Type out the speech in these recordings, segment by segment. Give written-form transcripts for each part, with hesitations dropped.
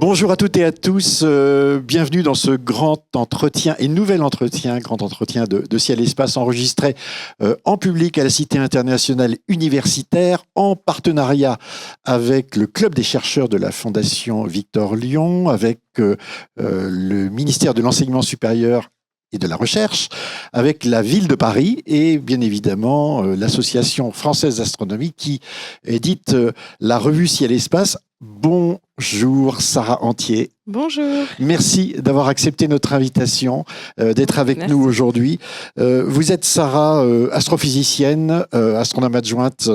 Bonjour à toutes et à tous, bienvenue dans ce grand entretien et nouvel entretien, grand entretien de Ciel Espace enregistré en public à la Cité internationale universitaire en partenariat avec le Club des chercheurs de la Fondation Victor Lyon, avec le ministère de l'Enseignement supérieur et de la recherche, avec la ville de Paris et bien évidemment l'Association française d'astronomie qui édite la revue Ciel Espace. Bonjour Sarah Antier. Bonjour. Merci d'avoir accepté notre invitation, d'être avec nous aujourd'hui. Vous êtes Sarah, astrophysicienne, astronome adjointe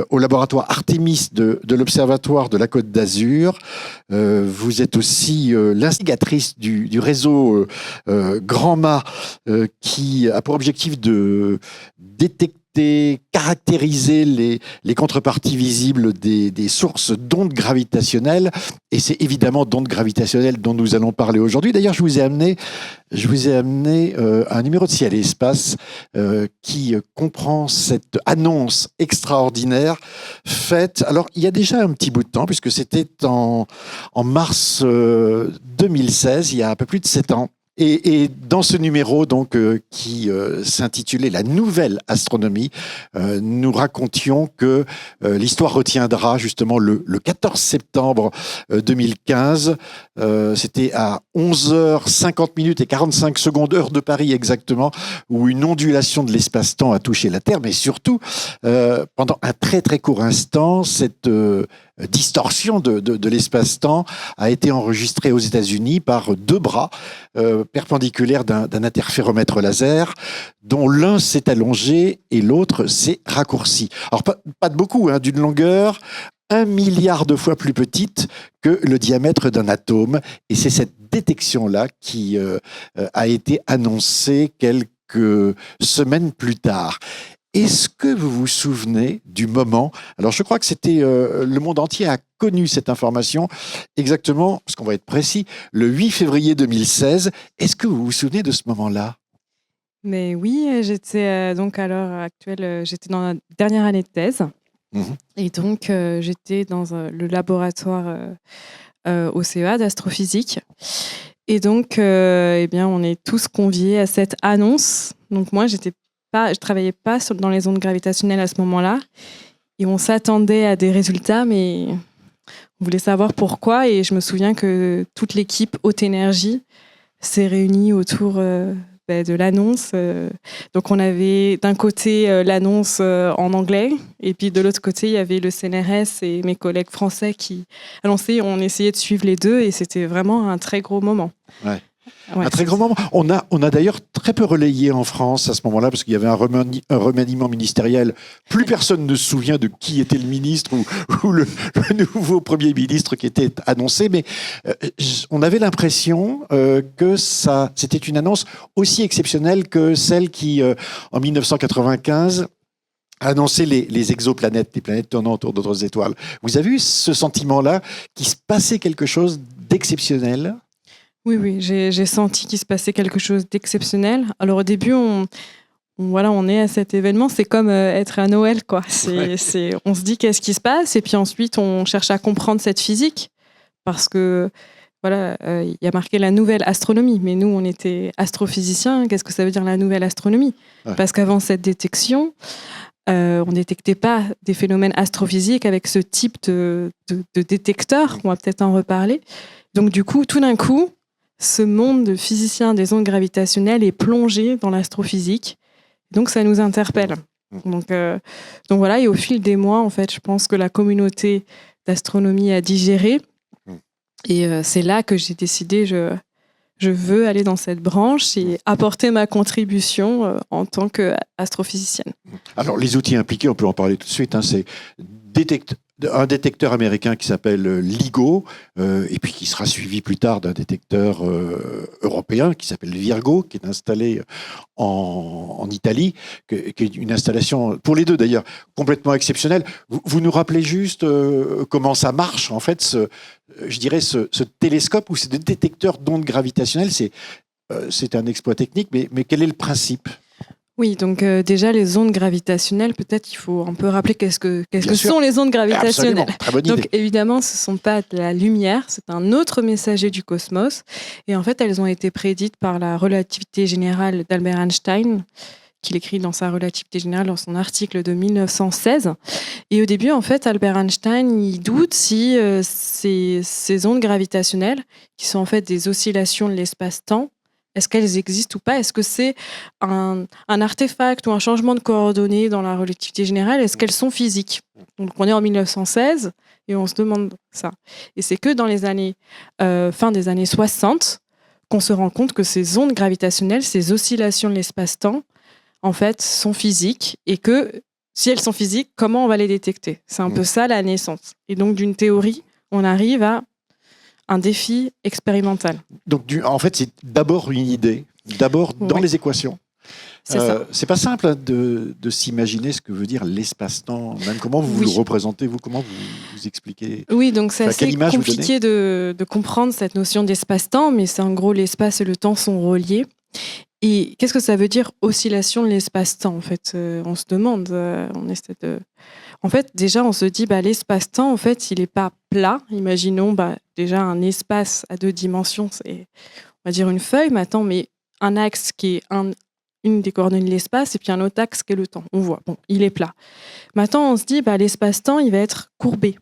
au laboratoire Artemis de l'Observatoire de la Côte d'Azur. Vous êtes aussi l'instigatrice du réseau Grand Mât qui a pour objectif de détecter, caractériser les contreparties visibles des sources d'ondes gravitationnelles. Et c'est évidemment d'ondes gravitationnelles dont nous allons parler aujourd'hui. D'ailleurs, je vous ai amené un numéro de Ciel et Espace qui comprend cette annonce extraordinaire faite. Alors, il y a déjà un petit bout de temps, puisque c'était en mars 2016, il y a un peu plus de 7 ans. Et dans ce numéro donc qui s'intitulait La Nouvelle Astronomie, nous racontions que l'histoire retiendra justement le 14 septembre 2015. C'était à 11h50 et 45 secondes, heure de Paris exactement, où une ondulation de l'espace-temps a touché la Terre, mais surtout, pendant un très très court instant, cette distorsion de l'espace-temps a été enregistrée aux États-Unis par deux bras perpendiculaires d'un interféromètre laser, dont l'un s'est allongé et l'autre s'est raccourci. Alors pas de beaucoup, hein, d'une longueur 1 milliard de fois plus petite que le diamètre d'un atome. Et c'est cette détection-là qui a été annoncée quelques semaines plus tard. Est-ce que vous vous souvenez du moment? Alors, je crois que c'était le monde entier a connu cette information exactement, parce qu'on va être précis, le 8 février 2016. Est-ce que vous vous souvenez de ce moment-là? Mais oui, j'étais donc à l'heure actuelle, j'étais dans la dernière année de thèse. Et donc, j'étais dans le laboratoire au CEA d'astrophysique. Et donc, eh bien, on est tous conviés à cette annonce. Donc, moi, je travaillais pas dans les ondes gravitationnelles à ce moment-là. Et on s'attendait à des résultats, mais on voulait savoir pourquoi. Et je me souviens que toute l'équipe Haute Énergie s'est réunie autour de l'annonce. Donc, on avait d'un côté l'annonce en anglais. Et puis, de l'autre côté, il y avait le CNRS et mes collègues français qui annonçaient. On essayait de suivre les deux. Et c'était vraiment un très gros moment. Ouais. Ouais, un très grand moment. On a d'ailleurs très peu relayé en France à ce moment-là, parce qu'il y avait un remaniement ministériel. Plus personne ne se souvient de qui était le ministre ou le nouveau Premier ministre qui était annoncé, mais on avait l'impression que c'était une annonce aussi exceptionnelle que celle qui, en 1995, annonçait les exoplanètes, les planètes tournant autour d'autres étoiles. Vous avez eu ce sentiment-là qu'il se passait quelque chose d'exceptionnel ? Oui, j'ai senti qu'il se passait quelque chose d'exceptionnel. Alors au début, on est à cet événement, c'est comme être à Noël, quoi. On se dit qu'est-ce qui se passe, et puis ensuite on cherche à comprendre cette physique, parce que voilà, il y a marqué la nouvelle astronomie, mais nous on était astrophysiciens. Qu'est-ce que ça veut dire la nouvelle astronomie ? Parce qu'avant cette détection, on ne détectait pas des phénomènes astrophysiques avec ce type de détecteur. On va peut-être en reparler. Donc du coup, tout d'un coup, ce monde de physiciens des ondes gravitationnelles est plongé dans l'astrophysique. Donc, ça nous interpelle. Donc voilà, et au fil des mois, en fait, je pense que la communauté d'astronomie a digéré. Et c'est là que j'ai décidé, je veux aller dans cette branche et apporter ma contribution en tant qu'astrophysicienne. Alors, les outils impliqués, on peut en parler tout de suite, hein, c'est un détecteur américain qui s'appelle LIGO, et puis qui sera suivi plus tard d'un détecteur européen qui s'appelle Virgo, qui est installé en Italie, qui est une installation, pour les deux d'ailleurs, complètement exceptionnelle. Vous nous rappelez juste comment ça marche, en fait, je dirais ce télescope ou ce détecteur d'ondes gravitationnelles, c'est un exploit technique, mais quel est le principe ? Oui, donc déjà les ondes gravitationnelles, peut-être il faut un peu rappeler qu'est-ce que sont les ondes gravitationnelles. Absolument, très bonne idée. Donc évidemment, ce ne sont pas de la lumière, c'est un autre messager du cosmos. Et en fait, elles ont été prédites par la relativité générale d'Albert Einstein, qu'il écrit dans sa relativité générale dans son article de 1916. Et au début, en fait, Albert Einstein, il doute si ces ondes gravitationnelles, qui sont en fait des oscillations de l'espace-temps, est-ce qu'elles existent ou pas ? Est-ce que c'est un artefact ou un changement de coordonnées dans la relativité générale ? Est-ce qu'elles sont physiques ? Donc on est en 1916 et on se demande ça. Et c'est que dans les années, fin des années 60 qu'on se rend compte que ces ondes gravitationnelles, ces oscillations de l'espace-temps, en fait, sont physiques et que si elles sont physiques, comment on va les détecter ? C'est un peu ça la naissance. Et donc d'une théorie, on arrive à un défi expérimental. Donc, en fait, c'est d'abord une idée, d'abord dans les équations. C'est pas simple de s'imaginer ce que veut dire l'espace-temps. Même comment vous le représentez, comment vous expliquez. Oui, donc c'est assez compliqué de comprendre cette notion d'espace-temps, mais c'est en gros l'espace et le temps sont reliés. Et qu'est-ce que ça veut dire oscillation de l'espace-temps ? En fait, on se demande, En fait, déjà, on se dit, l'espace-temps, en fait, il n'est pas plat. Imaginons déjà un espace à 2 dimensions, c'est, on va dire, une feuille maintenant, mais un axe qui est une des coordonnées de l'espace et puis un autre axe qui est le temps. On voit, il est plat. Maintenant, on se dit, l'espace-temps, il va être courbé.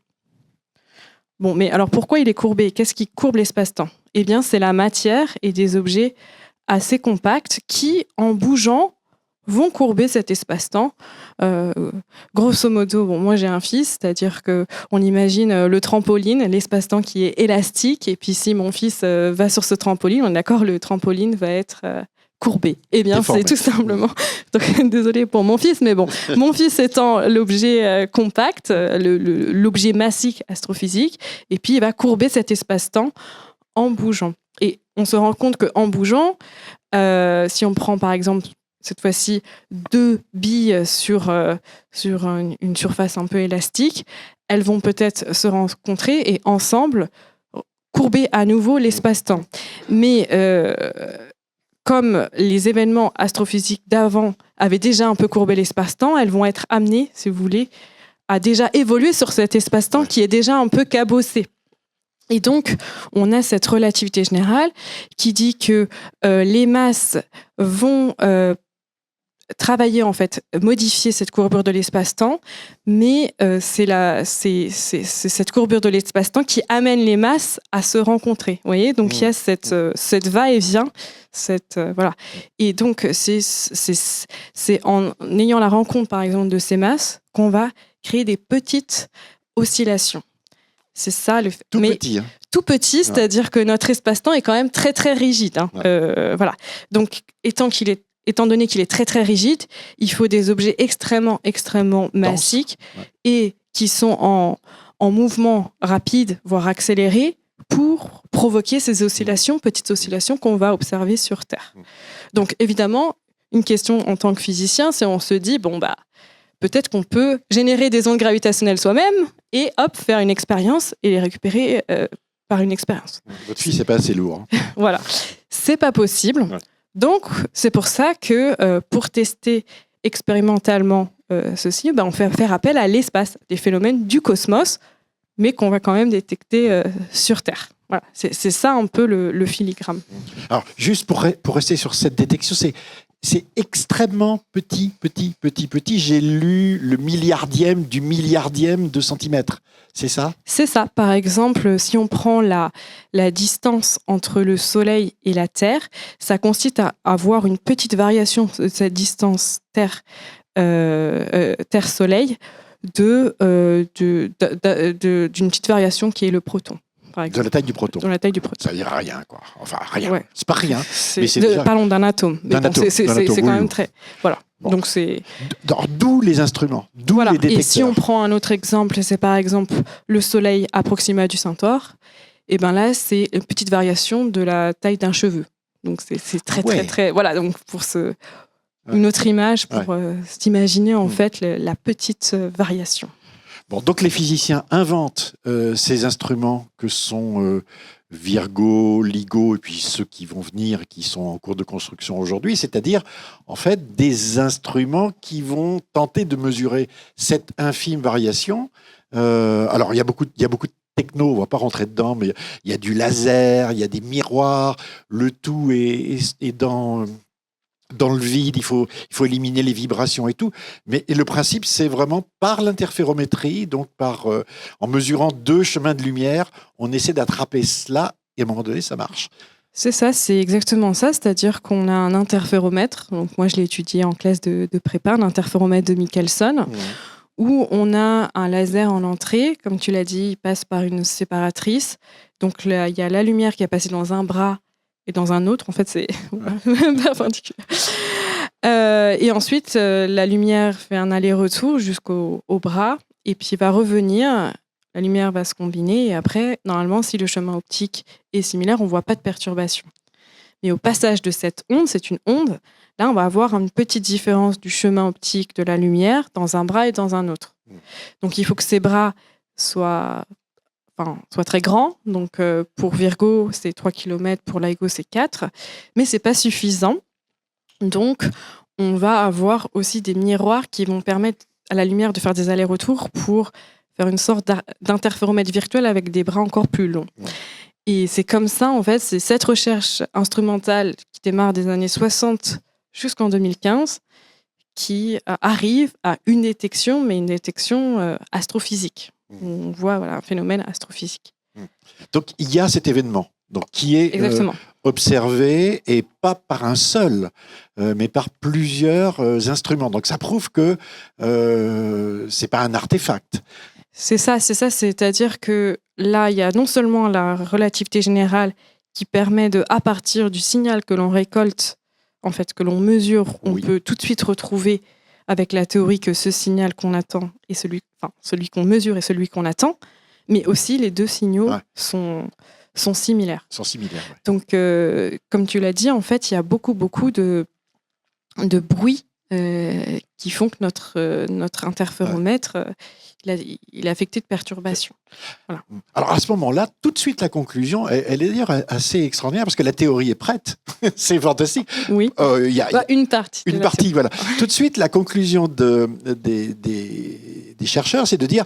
Bon, mais alors pourquoi il est courbé ? Qu'est-ce qui courbe l'espace-temps ? Eh bien, c'est la matière et des objets assez compacts qui, en bougeant, vont courber cet espace-temps. Grosso modo, moi j'ai un fils, c'est-à-dire qu'on imagine le trampoline, l'espace-temps qui est élastique, et puis si mon fils va sur ce trampoline, on est d'accord, le trampoline va être courbé. Eh bien, c'est tout simplement... Donc, désolée pour mon fils, mais bon, mon fils étant l'objet compact, l'objet massique astrophysique, et puis il va courber cet espace-temps en bougeant. Et on se rend compte qu'en bougeant, si on prend par exemple cette fois-ci 2 billes sur une surface un peu élastique, elles vont peut-être se rencontrer et ensemble courber à nouveau l'espace-temps. Mais comme les événements astrophysiques d'avant avaient déjà un peu courbé l'espace-temps, elles vont être amenées, si vous voulez, à déjà évoluer sur cet espace-temps qui est déjà un peu cabossé. Et donc, on a cette relativité générale qui dit que les masses vont travailler, en fait, modifier cette courbure de l'espace-temps, mais c'est cette courbure de l'espace-temps qui amène les masses à se rencontrer. Vous voyez, donc il y a cette va-et-vient, voilà. Et donc c'est en ayant la rencontre, par exemple, de ces masses qu'on va créer des petites oscillations. C'est ça le fait. Tout petit. Tout petit, c'est-à-dire que notre espace-temps est quand même très très rigide. Voilà. Donc étant donné qu'il est très très rigide, il faut des objets extrêmement massiques et qui sont en mouvement rapide, voire accéléré, pour provoquer ces oscillations, petites oscillations qu'on va observer sur Terre. Donc évidemment, une question en tant que physicien, c'est on se dit, peut-être qu'on peut générer des ondes gravitationnelles soi-même et faire une expérience et les récupérer par une expérience. Votre fils, c'est pas assez lourd. Voilà, c'est pas possible. Ouais. Donc, c'est pour ça que pour tester expérimentalement ceci, on fait faire appel à l'espace, des phénomènes du cosmos, mais qu'on va quand même détecter sur Terre. Voilà, c'est ça un peu le filigrane. Alors, juste pour rester sur cette détection, c'est extrêmement petit. J'ai lu le milliardième du milliardième de centimètre. C'est ça ? C'est ça. Par exemple, si on prend la distance entre le Soleil et la Terre, ça consiste à avoir une petite variation de cette distance Terre-Soleil d'une petite variation qui est le proton. De la taille du proton. De la taille du proton. Ça veut dire rien, quoi. Enfin, rien. Ouais. C'est pas rien. Parlons d'un atome. C'est quand même très... Voilà. Bon. Donc c'est D'où les instruments, d'où voilà. les détecteurs. Et si on prend un autre exemple, c'est par exemple le Soleil à Proxima du Centaure, et ben là c'est une petite variation de la taille d'un cheveu. Donc c'est très très voilà, donc pour une autre image pour s'imaginer en fait la petite variation. Bon, donc les physiciens inventent ces instruments que sont Virgo, LIGO et puis ceux qui vont venir, qui sont en cours de construction aujourd'hui, c'est-à-dire en fait des instruments qui vont tenter de mesurer cette infime variation. Alors il y a beaucoup de techno, on ne va pas rentrer dedans, mais il y a du laser, il y a des miroirs, le tout est dans le vide, il faut éliminer les vibrations et tout. Mais le principe, c'est vraiment par l'interférométrie, donc en mesurant 2 chemins de lumière, on essaie d'attraper cela et à un moment donné, ça marche. C'est ça, c'est exactement ça. C'est-à-dire qu'on a un interféromètre. Donc moi, je l'ai étudié en classe de prépa, un interféromètre de Michelson, où on a un laser en entrée. Comme tu l'as dit, il passe par une séparatrice. Donc là, il y a la lumière qui est passée dans un bras et dans un autre. En fait, c'est perpendiculaire. Et ensuite, la lumière fait un aller-retour jusqu'au bras et puis va revenir. La lumière va se combiner et après, normalement, si le chemin optique est similaire, on ne voit pas de perturbation. Mais au passage de cette onde, c'est une onde, là, on va avoir une petite différence du chemin optique de la lumière dans un bras et dans un autre. Donc, il faut que ces bras soient très grands. Donc, pour Virgo, c'est 3 km, pour LIGO, c'est 4. Mais ce n'est pas suffisant. Donc, on va avoir aussi des miroirs qui vont permettre à la lumière de faire des allers-retours pour faire une sorte d'interféromètre virtuel avec des bras encore plus longs. Et c'est comme ça, en fait, c'est cette recherche instrumentale qui démarre des années 60 jusqu'en 2015 qui arrive à une détection, mais une détection astrophysique. On voit un phénomène astrophysique. Donc, il y a cet événement qui est observé, et pas par un seul, mais par plusieurs instruments. Donc, ça prouve que ce n'est pas un artefact. C'est ça. C'est-à-dire que là, il y a non seulement la relativité générale qui permet à partir du signal que l'on récolte, en fait, que l'on mesure, on peut tout de suite retrouver avec la théorie que ce signal qu'on attend est celui qu'on mesure et celui qu'on attend, mais aussi les deux signaux sont similaires. Donc, comme tu l'as dit, en fait, il y a beaucoup de bruits qui font que notre interféromètre il est affecté de perturbations. Voilà. Alors à ce moment-là, tout de suite la conclusion, elle est d'ailleurs assez extraordinaire parce que la théorie est prête. C'est fantastique. Oui. Y a une partie. Une partie, voilà. Tout de suite, la conclusion des chercheurs, c'est de dire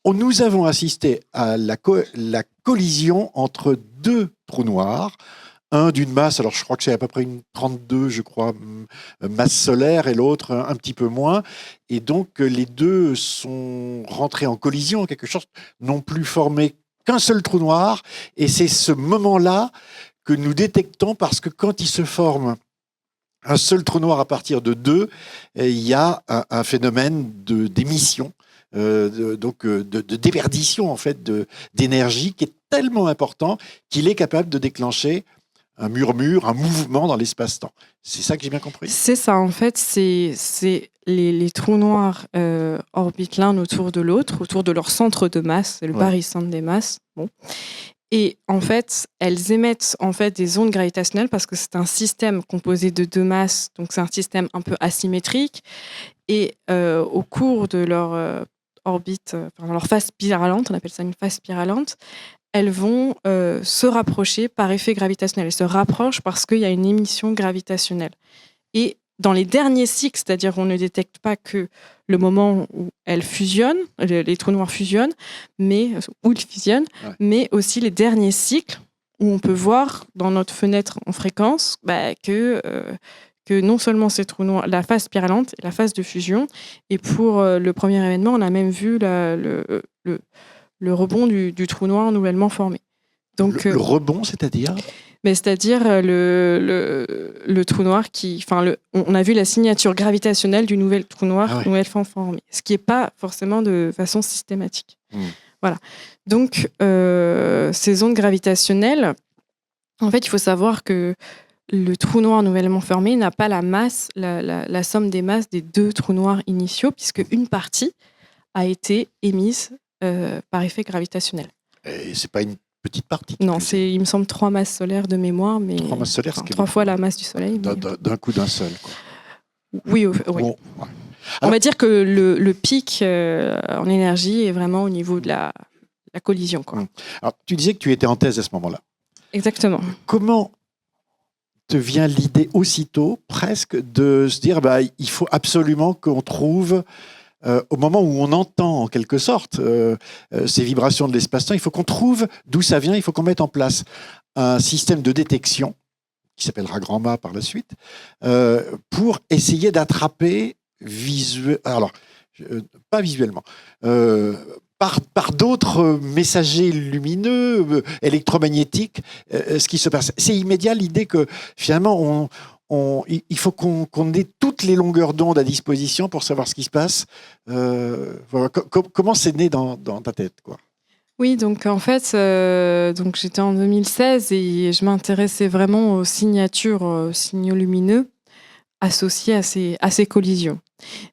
nous avons assisté à la collision entre 2 trous noirs. Un d'une masse, alors je crois que c'est à peu près une 32, je crois, masse solaire, et l'autre un petit peu moins. Et donc, les deux sont rentrés en collision, en quelque chose, n'ont plus formé qu'un seul trou noir. Et c'est ce moment-là que nous détectons, parce que quand il se forme un seul trou noir à partir de 2, il y a un phénomène d'émission, de déperdition en fait, d'énergie qui est tellement important qu'il est capable de déclencher un murmure, un mouvement dans l'espace-temps. C'est ça que j'ai bien compris? C'est ça, en fait, c'est les trous noirs orbitent l'un autour de l'autre, autour de leur centre de masse, c'est le barycentre des masses. Bon. Et en fait, elles émettent en fait des ondes gravitationnelles parce que c'est un système composé de 2 masses, donc c'est un système un peu asymétrique. Et au cours de leur orbite, leur phase spiralante, on appelle ça une phase spiralante, elles vont se rapprocher par effet gravitationnel. Elles se rapprochent parce qu'il y a une émission gravitationnelle. Et dans les derniers cycles, c'est-à-dire on ne détecte pas que le moment où elles fusionnent, les trous noirs fusionnent, mais aussi les derniers cycles où on peut voir dans notre fenêtre en fréquence que non seulement ces trous noirs, la phase spiralante et la phase de fusion. Et pour le premier événement, on a même vu le rebond du trou noir nouvellement formé. Donc, le rebond, c'est-à-dire c'est-à-dire le trou noir on a vu la signature gravitationnelle du nouvel trou noir nouvellement formé, ce qui n'est pas forcément de façon systématique. Voilà. Donc, ces ondes gravitationnelles, en fait, il faut savoir que le trou noir nouvellement formé n'a pas la masse, la somme des masses des 2 trous noirs initiaux, puisque une partie a été émise par effet gravitationnel. Et c'est pas une petite partie. Non, il me semble 3 masses solaires de mémoire, mais 3 masses solaires, 3 fois la masse du Soleil. D'un coup d'un seul. Quoi. Oui. Bon, ouais. On va dire que le pic en énergie est vraiment au niveau de la collision. Quoi. Alors, tu disais que tu étais en thèse à ce moment-là. Exactement. Comment te vient l'idée aussitôt, presque, de se dire il faut absolument qu'on trouve, au moment où on entend en quelque sorte ces vibrations de l'espace-temps, il faut qu'on trouve d'où ça vient, il faut qu'on mette en place un système de détection qui s'appellera Grand-mât par la suite, pour essayer d'attraper pas visuellement, par d'autres messagers lumineux, électromagnétiques, ce qui se passe. C'est immédiat l'idée que finalement, il faut qu'on ait toutes les longueurs d'onde à disposition pour savoir ce qui se passe. Voilà. Comment c'est né dans ta tête, quoi? Oui, donc en fait, donc j'étais en 2016 et je m'intéressais vraiment aux signatures, signaux lumineux associés à ces collisions.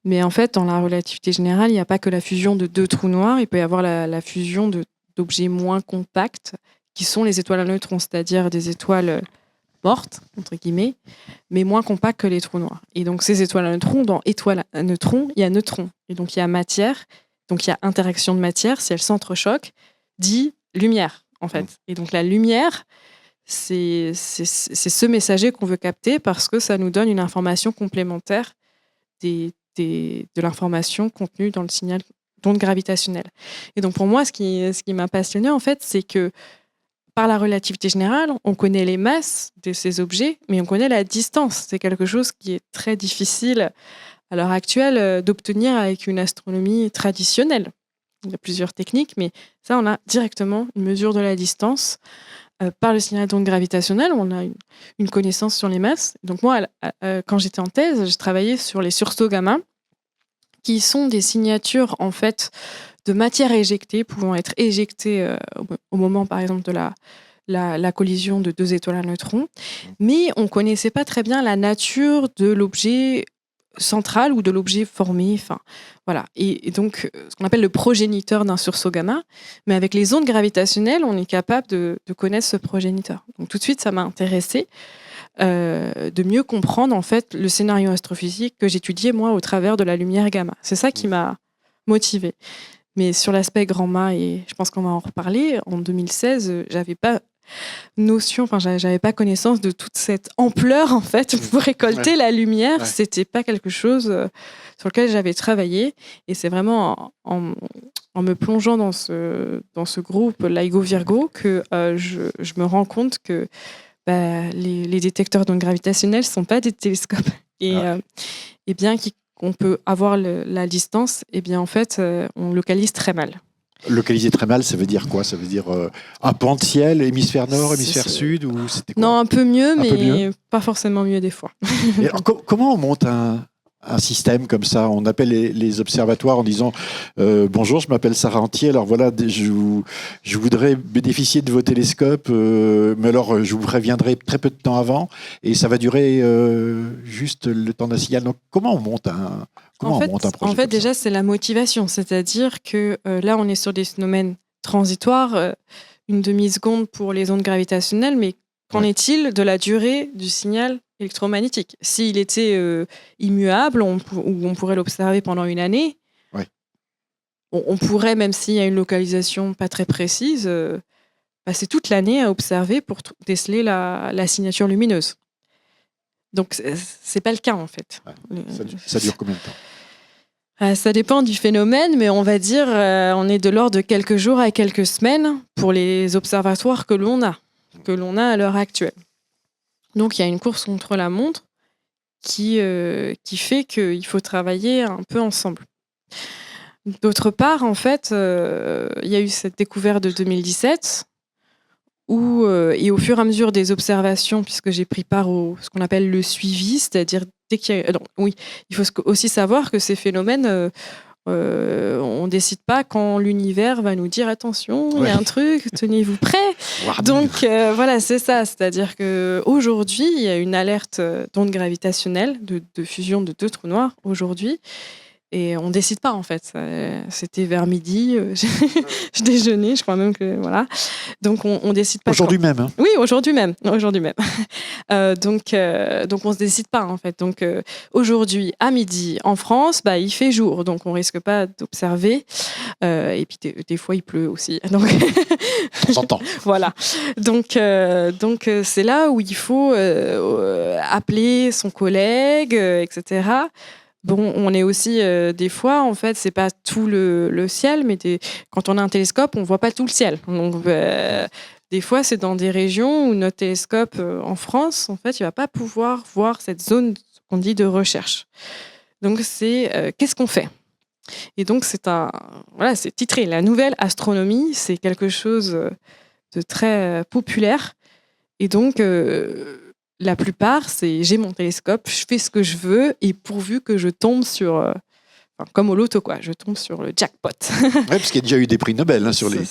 Mais en fait, dans la relativité générale, il n'y a pas que la fusion de 2 trous noirs, il peut y avoir la fusion d'objets moins compacts, qui sont les étoiles à neutrons, c'est-à-dire des étoiles mortes, entre guillemets, mais moins compactes que les trous noirs. Et donc ces étoiles à neutrons, dans étoiles à neutrons, il y a neutrons, et donc il y a matière, donc il y a interaction de matière, si elles s'entrechoquent, dit lumière, en fait. Et donc la lumière, c'est ce messager qu'on veut capter parce que ça nous donne une information complémentaire de l'information contenue dans le signal d'onde gravitationnelle. Et donc pour moi, ce qui m'a passionné, en fait, c'est que par la relativité générale, on connaît les masses de ces objets, mais on connaît la distance. C'est quelque chose qui est très difficile à l'heure actuelle d'obtenir avec une astronomie traditionnelle. Il y a plusieurs techniques, mais ça, on a directement une mesure de la distance. Par le signal d'onde gravitationnelle, on a une connaissance sur les masses. Donc moi, quand j'étais en thèse, je travaillais sur les sursauts gamma, qui sont des signatures en fait de matière éjectée, pouvant être éjectées au moment, par exemple, de la collision de 2 étoiles à neutrons. Mais on ne connaissait pas très bien la nature de l'objet central ou de l'objet formé. Enfin, voilà. Et donc, ce qu'on appelle le progéniteur d'un sursaut gamma. Mais avec les ondes gravitationnelles, on est capable de connaître ce progéniteur. Donc, tout de suite, ça m'a intéressée de mieux comprendre, en fait, le scénario astrophysique que j'étudiais, moi, au travers de la lumière gamma. C'est ça qui m'a motivée. Mais sur l'aspect Grand-mât, et je pense qu'on va en reparler, en 2016, j'avais pas notion, enfin j'avais pas connaissance de toute cette ampleur en fait pour récolter la lumière. C'était pas quelque chose sur lequel j'avais travaillé, et c'est vraiment en me plongeant dans ce groupe LIGO Virgo que je me rends compte que les détecteurs d'ondes gravitationnelles sont pas des télescopes, et bien qu'on peut avoir la distance, et bien en fait on localise très mal. Localiser très mal, ça veut dire quoi? Ça veut dire un pan de ciel, hémisphère nord, hémisphère sud, ou c'était quoi? Non, un peu mieux, mais pas forcément mieux des fois. Et alors, comment on monte un système comme ça? On appelle les observatoires en disant bonjour, je m'appelle Sarah Antier, alors voilà, je voudrais bénéficier de vos télescopes, mais alors je vous préviendrai très peu de temps avant, et ça va durer juste le temps d'un signal. Donc comment on monte un projet? En fait, déjà, c'est la motivation, c'est-à-dire que là, on est sur des phénomènes transitoires, une demi-seconde pour les ondes gravitationnelles, mais qu'en est-il de la durée du signal électromagnétique? S'il était immuable, ou on pourrait l'observer pendant une année, on pourrait, même s'il y a une localisation pas très précise, passer toute l'année à observer pour déceler la signature lumineuse. Donc, c'est pas le cas, en fait. Ça dure combien de temps? Ça dépend du phénomène, mais on va dire on est de l'ordre de quelques jours à quelques semaines pour les observatoires que l'on a à l'heure actuelle. Donc, il y a une course contre la montre qui fait qu'il faut travailler un peu ensemble. D'autre part, en fait, il y a eu cette découverte de 2017 et au fur et à mesure des observations, puisque j'ai pris part au ce qu'on appelle le suivi, c'est-à-dire dès qu'il y a... il faut aussi savoir que ces phénomènes, On décide pas quand l'univers va nous dire attention, il y a un truc, tenez-vous prêts. Donc voilà, c'est ça. C'est-à-dire qu'aujourd'hui, il y a une alerte d'onde gravitationnelle, de fusion de 2 trous noirs aujourd'hui. Et on décide pas en fait. C'était vers midi, je déjeunais, je crois même que voilà. Donc on décide pas. Aujourd'hui même. Hein. Oui, aujourd'hui même. Donc on se décide pas en fait. Donc aujourd'hui à midi en France, il fait jour, donc on risque pas d'observer. Et puis des fois il pleut aussi. Donc on s'entend. Voilà. Donc c'est là où il faut appeler son collègue, etc. Bon, on est aussi des fois, en fait, c'est pas tout le ciel, mais quand on a un télescope, on voit pas tout le ciel. Donc, des fois, c'est dans des régions où notre télescope en France, en fait, il va pas pouvoir voir cette zone qu'on dit de recherche. Donc, c'est qu'est-ce qu'on fait ? Et donc, c'est titré La nouvelle astronomie. C'est quelque chose de très populaire. Et donc, la plupart, c'est j'ai mon télescope, je fais ce que je veux, et pourvu que je tombe sur, comme au loto, quoi, je tombe sur le jackpot. Oui, parce qu'il y a déjà eu des prix Nobel sur les ondes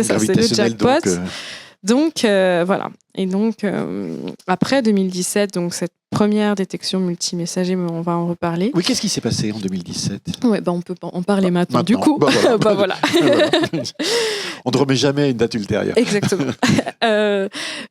gravitationnelles. Donc voilà. Et donc, après 2017, donc cette première détection multimessager, on va en reparler. Oui, qu'est-ce qui s'est passé en 2017 ? Ouais, on peut en parler maintenant. Du coup. Voilà. On ne remet jamais une date ultérieure. Exactement.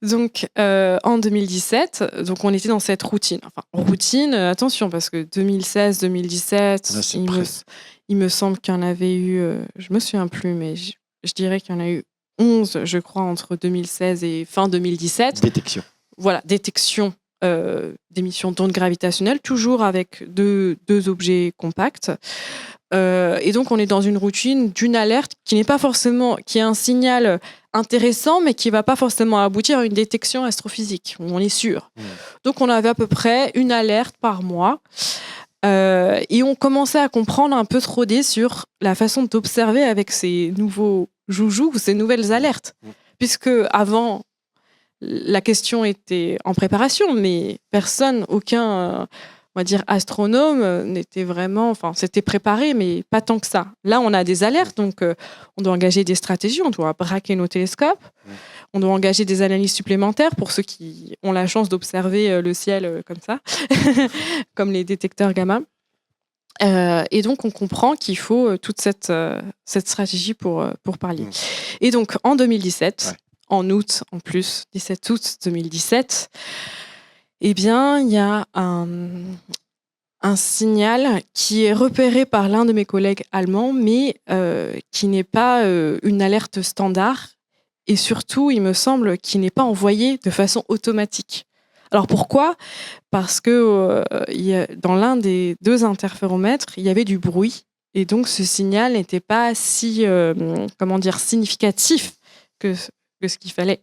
Donc, en 2017, donc on était dans cette routine. Enfin, routine, attention, parce que 2016-2017, il me semble qu'il y en avait eu, je me souviens plus, mais je dirais qu'il y en a eu 11, je crois, entre 2016 et fin 2017. Détection. Voilà, détection d'émissions d'ondes gravitationnelles, toujours avec deux objets compacts. Et donc, on est dans une routine d'une alerte qui n'est pas forcément, qui est un signal intéressant, mais qui ne va pas forcément aboutir à une détection astrophysique, on est sûr. Donc, on avait à peu près une alerte par mois. Et on commençait à comprendre un peu trop sur la façon d'observer avec ces nouveaux joujoux ou ces nouvelles alertes. Puisque avant, la question était en préparation, mais aucun on va dire astronome n'était vraiment, c'était préparé, mais pas tant que ça. Là, on a des alertes, donc on doit engager des stratégies, on doit braquer nos télescopes, on doit engager des analyses supplémentaires pour ceux qui ont la chance d'observer le ciel comme ça, comme les détecteurs gamma. Et donc, on comprend qu'il faut toute cette stratégie pour parler. Et donc, en 2017, en août, en plus, 17 août 2017, eh bien, il y a un signal qui est repéré par l'un de mes collègues allemands, mais qui n'est pas une alerte standard. Et surtout, il me semble qu'il n'est pas envoyé de façon automatique. Alors pourquoi ? Parce que dans l'un des 2 interféromètres, il y avait du bruit. Et donc, ce signal n'était pas si significatif que ce qu'il fallait.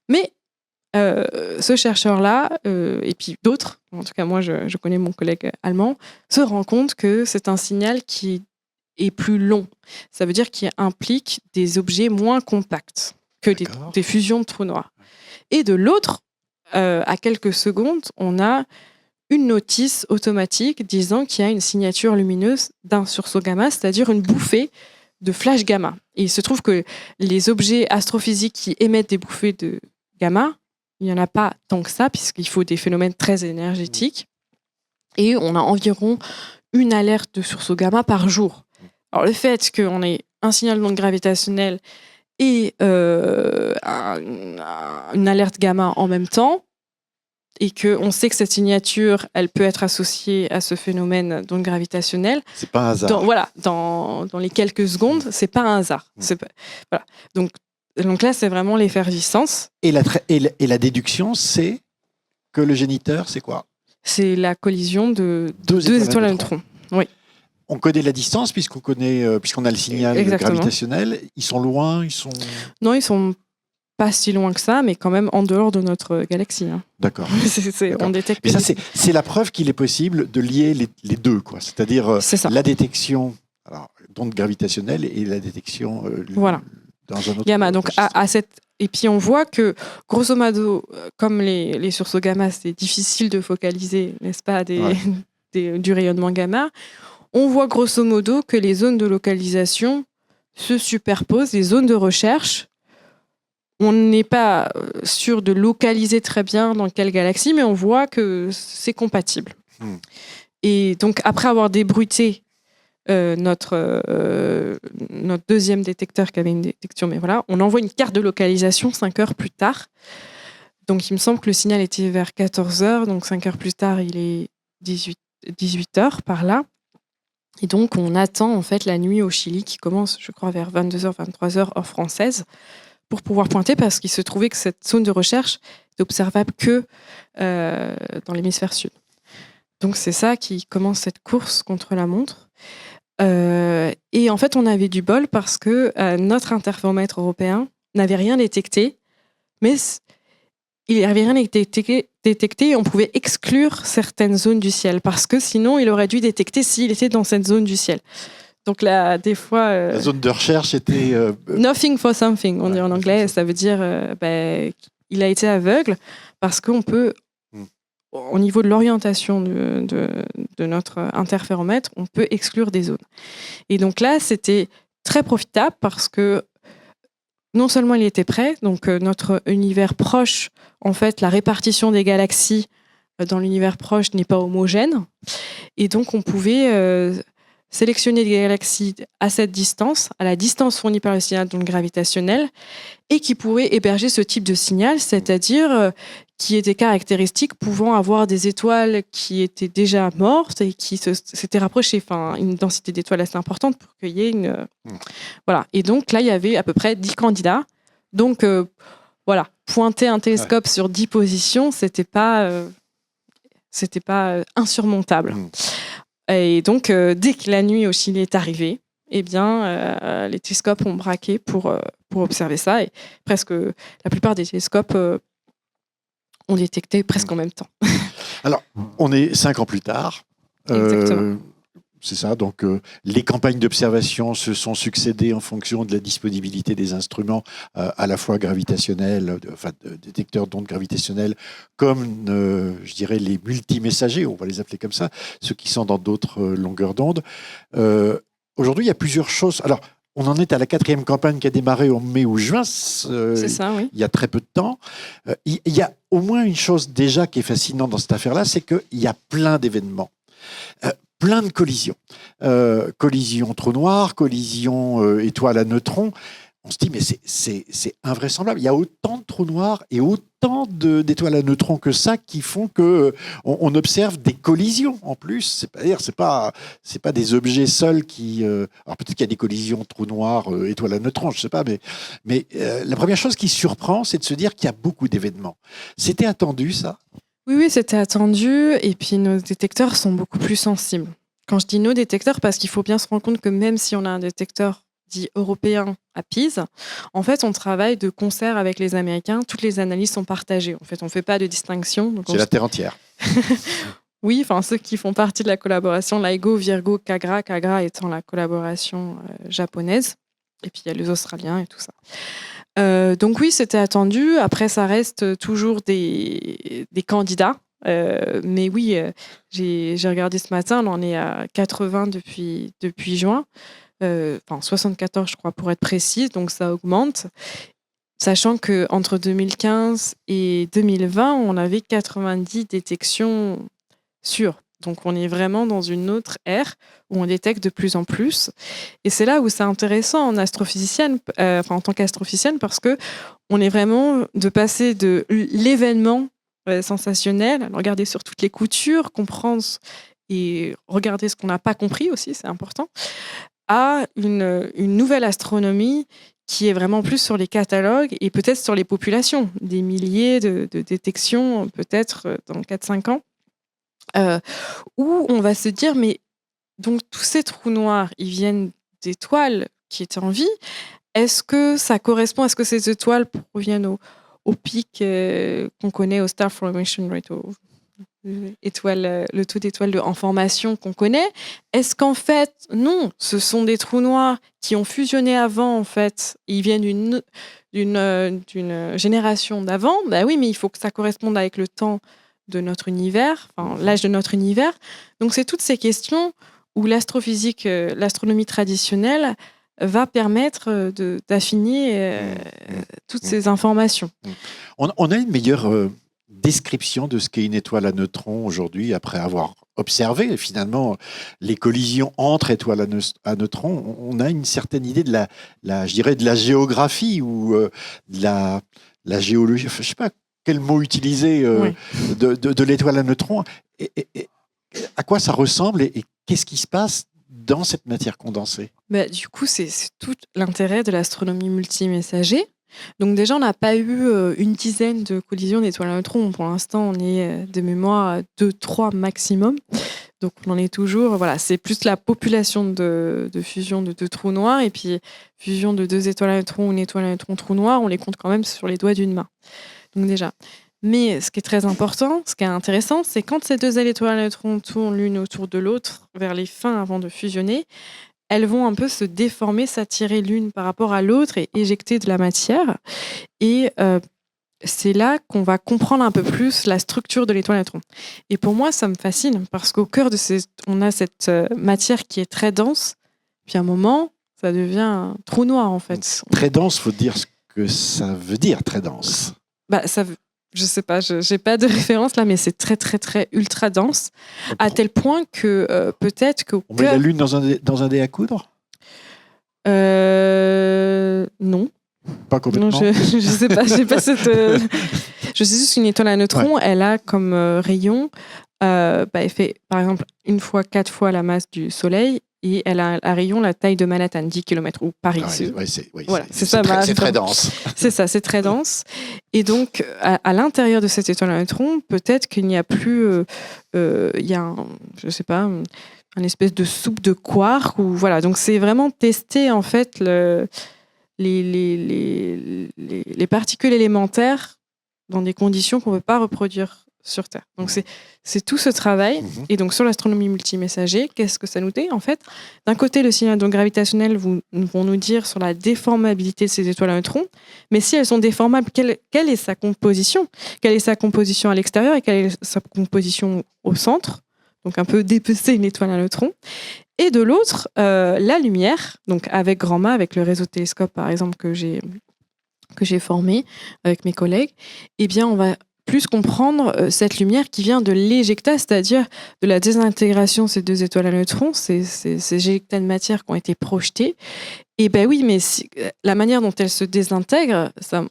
Mais ce chercheur-là, et puis d'autres, en tout cas moi je connais mon collègue allemand, se rend compte que c'est un signal qui est plus long. Ça veut dire qu'il implique des objets moins compacts que des fusions de trous noirs. Et de l'autre, à quelques secondes, on a une notice automatique disant qu'il y a une signature lumineuse d'un sursaut gamma, c'est-à-dire une bouffée de flash gamma. Et il se trouve que les objets astrophysiques qui émettent des bouffées de gamma, il n'y en a pas tant que ça, puisqu'il faut des phénomènes très énergétiques. Et on a environ une alerte de sursaut gamma par jour. Alors, le fait qu'on ait un signal d'onde gravitationnelle et une alerte gamma en même temps, et qu'on sait que cette signature, elle peut être associée à ce phénomène d'onde gravitationnelle. C'est pas un hasard. Dans les quelques secondes, c'est pas un hasard. Voilà. Donc là, c'est vraiment l'effervescence. Et la déduction, c'est que le géniteur, c'est quoi ? C'est la collision de deux étoiles à neutrons. Oui. On connaît la distance puisqu'on a le signal gravitationnel. Ils sont loin, Non, ils sont pas si loin que ça, mais quand même en dehors de notre galaxie. D'accord. On détecte. Mais ça, c'est la preuve qu'il est possible de lier les deux, quoi. C'est-à-dire la détection d'onde gravitationnelle et la détection dans un autre gamma. Donc et puis on voit que grosso modo, comme les sursauts gamma, c'est difficile de focaliser, n'est-ce pas, du rayonnement gamma. on voit grosso modo que les zones de localisation se superposent, les zones de recherche. On n'est pas sûr de localiser très bien dans quelle galaxie, mais on voit que c'est compatible. Et donc, après avoir débruité notre deuxième détecteur qui avait une détection, mais voilà, on envoie une carte de localisation 5 heures plus tard. Donc, il me semble que le signal était vers 14 heures, donc 5 heures plus tard, il est 18 heures par là. Et donc, on attend en fait la nuit au Chili qui commence, je crois, vers 22h, 23h, heure française, pour pouvoir pointer, parce qu'il se trouvait que cette zone de recherche est observable que dans l'hémisphère sud. Donc, c'est ça qui commence cette course contre la montre. Et en fait, on avait du bol parce que notre interféromètre européen n'avait rien détecté, mais il n'avait rien détecté et on pouvait exclure certaines zones du ciel, parce que sinon, il aurait dû détecter s'il était dans cette zone du ciel. Donc là, des fois... La zone de recherche était... Nothing for something, on dit en anglais. Ça veut dire il a été aveugle parce qu'on peut, au niveau de l'orientation de notre interféromètre, on peut exclure des zones. Et donc là, c'était très profitable parce que non seulement il était prêt, donc notre univers proche, en fait, la répartition des galaxies dans l'univers proche n'est pas homogène. Et donc, on pouvait... sélectionner des galaxies à cette distance, à la distance fournie par le signal d'onde gravitationnelle, et qui pourraient héberger ce type de signal, c'est-à-dire qui étaient caractéristiques pouvant avoir des étoiles qui étaient déjà mortes et qui s'étaient rapprochées, enfin une densité d'étoiles assez importante pour qu'il y ait une... Voilà. Et donc là, il y avait à peu près 10 candidats. Donc voilà, pointer un télescope sur 10 positions, c'était pas insurmontable. Et donc, dès que la nuit au Chili est arrivée, eh bien, les télescopes ont braqué pour observer ça. Et presque la plupart des télescopes ont détecté presque en même temps. Alors, on est 5 ans plus tard. Exactement. C'est ça, donc les campagnes d'observation se sont succédées en fonction de la disponibilité des instruments, à la fois gravitationnels, détecteurs d'ondes gravitationnelles, comme, je dirais, les multimessagers, on va les appeler comme ça, ceux qui sont dans d'autres longueurs d'onde. Aujourd'hui, il y a plusieurs choses. Alors, on en est à la 4e campagne qui a démarré en mai ou juin. C'est ça, oui. Il y a très peu de temps. Il y a au moins une chose déjà qui est fascinante dans cette affaire-là, c'est qu'il y a plein d'événements. Plein de collisions. Collision trou noir, collision étoile à neutrons. On se dit, mais c'est invraisemblable. Il y a autant de trous noirs et autant d'étoiles à neutrons que ça qui font qu'on observe des collisions en plus. C'est pas des objets seuls qui... alors peut-être qu'il y a des collisions trous noirs, étoiles à neutrons, je sais pas, mais la première chose qui surprend, c'est de se dire qu'il y a beaucoup d'événements. C'était attendu, ça ? Oui, c'était attendu. Et puis, nos détecteurs sont beaucoup plus sensibles. Quand je dis nos détecteurs, parce qu'il faut bien se rendre compte que même si on a un détecteur dit européen à Pise, en fait, on travaille de concert avec les Américains. Toutes les analyses sont partagées. En fait, on ne fait pas de distinction. C'est la Terre entière. Oui, enfin, ceux qui font partie de la collaboration, LIGO, Virgo, Kagra étant la collaboration japonaise. Et puis, il y a les Australiens et tout ça. Donc oui, c'était attendu. Après, ça reste toujours des candidats. Mais oui, j'ai regardé ce matin, on en est à 80 depuis juin. Enfin, 74, je crois, pour être précise. Donc, ça augmente. Sachant qu'entre 2015 et 2020, on avait 90 détections sûres. Donc, on est vraiment dans une autre ère où on détecte de plus en plus. Et c'est là où c'est intéressant en astrophysicienne, en tant qu'astrophysicienne, parce que on est vraiment de passer de l'événement sensationnel, regarder sur toutes les coutures, comprendre et regarder ce qu'on n'a pas compris aussi, c'est important, à une nouvelle astronomie qui est vraiment plus sur les catalogues et peut-être sur les populations, des milliers de détections, peut-être dans 4-5 ans. Où on va se dire, mais donc tous ces trous noirs, ils viennent d'étoiles qui étaient en vie. Est-ce que ça correspond, est-ce que ces étoiles proviennent au pic qu'on connaît, au star formation rate, le taux d'étoiles en formation qu'on connaît? Est-ce qu'en fait, non, ce sont des trous noirs qui ont fusionné avant, en fait, ils viennent d'une génération d'avant? Ben oui, mais il faut que ça corresponde avec le temps de notre univers, enfin l'âge de notre univers. Donc c'est toutes ces questions où l'astrophysique, l'astronomie traditionnelle va permettre d'affiner toutes ces informations. On a une meilleure description de ce qu'est une étoile à neutrons aujourd'hui, après avoir observé finalement les collisions entre étoiles à neutrons. On a une certaine idée de je dirais de la géographie ou de la géologie. Enfin, je ne sais pas quel mot utiliser Oui. de l'étoile à neutrons. Et à quoi ça ressemble et qu'est-ce qui se passe dans cette matière condensée? Du coup, c'est tout l'intérêt de l'astronomie multimessager. Donc déjà, on n'a pas eu une dizaine de collisions d'étoiles à neutrons. Pour l'instant, on est de mémoire à 2-3 maximum. Donc on en est toujours... Voilà, c'est plus la population de fusion de 2 trous noirs et puis fusion de 2 étoiles à neutrons ou une étoile à neutrons trou noir, on les compte quand même sur les doigts d'une main. Donc déjà... Mais ce qui est très important, ce qui est intéressant, c'est quand ces 2 étoiles à neutrons tournent l'une autour de l'autre vers les fins avant de fusionner, elles vont un peu se déformer, s'attirer l'une par rapport à l'autre et éjecter de la matière. Et c'est là qu'on va comprendre un peu plus la structure de l'étoile à neutrons. Et pour moi, ça me fascine parce qu'au cœur de on a cette matière qui est très dense, puis à un moment, ça devient un trou noir en fait. Très dense, il faut dire ce que ça veut dire, très dense. Je sais pas, je n'ai pas de référence là, mais c'est très, très, très ultra dense, à tel point que peut-être qu'au On met la Lune dans un dé à coudre? Non. Pas complètement. Non, je sais pas, j'ai pas cette... Je sais juste qu'une étoile à neutrons, elle a comme rayon, elle fait par exemple 4 fois la masse du Soleil, et elle a un rayon la taille de Manhattan, 10 km, ou Paris. C'est très dense. C'est ça, c'est très dense. Et donc, à l'intérieur de cette étoile à neutrons, peut-être qu'il n'y a plus... il y a je sais pas, une espèce de soupe de quark. Ou, voilà. Donc, c'est vraiment tester, en fait, les particules élémentaires dans des conditions qu'on ne peut pas reproduire sur Terre. Donc, c'est tout ce travail. Et donc, sur l'astronomie multimessager, qu'est-ce que ça nous dit, en fait? D'un côté, le signal gravitationnel vont nous dire sur la déformabilité de ces étoiles à neutrons. Mais si elles sont déformables, quelle est sa composition? Quelle est sa composition à l'extérieur et quelle est sa composition au centre? Donc, un peu dépecer une étoile à neutrons. Et de l'autre, la lumière, donc avec GRANDMA, avec le réseau de télescopes, par exemple, que j'ai formé avec mes collègues, eh bien, on va plus comprendre cette lumière qui vient de l'éjecta, c'est-à-dire de la désintégration de ces 2 étoiles à neutrons, ces éjectats de matière qui ont été projetés. Et ben oui, mais la manière dont elles se désintègrent, ça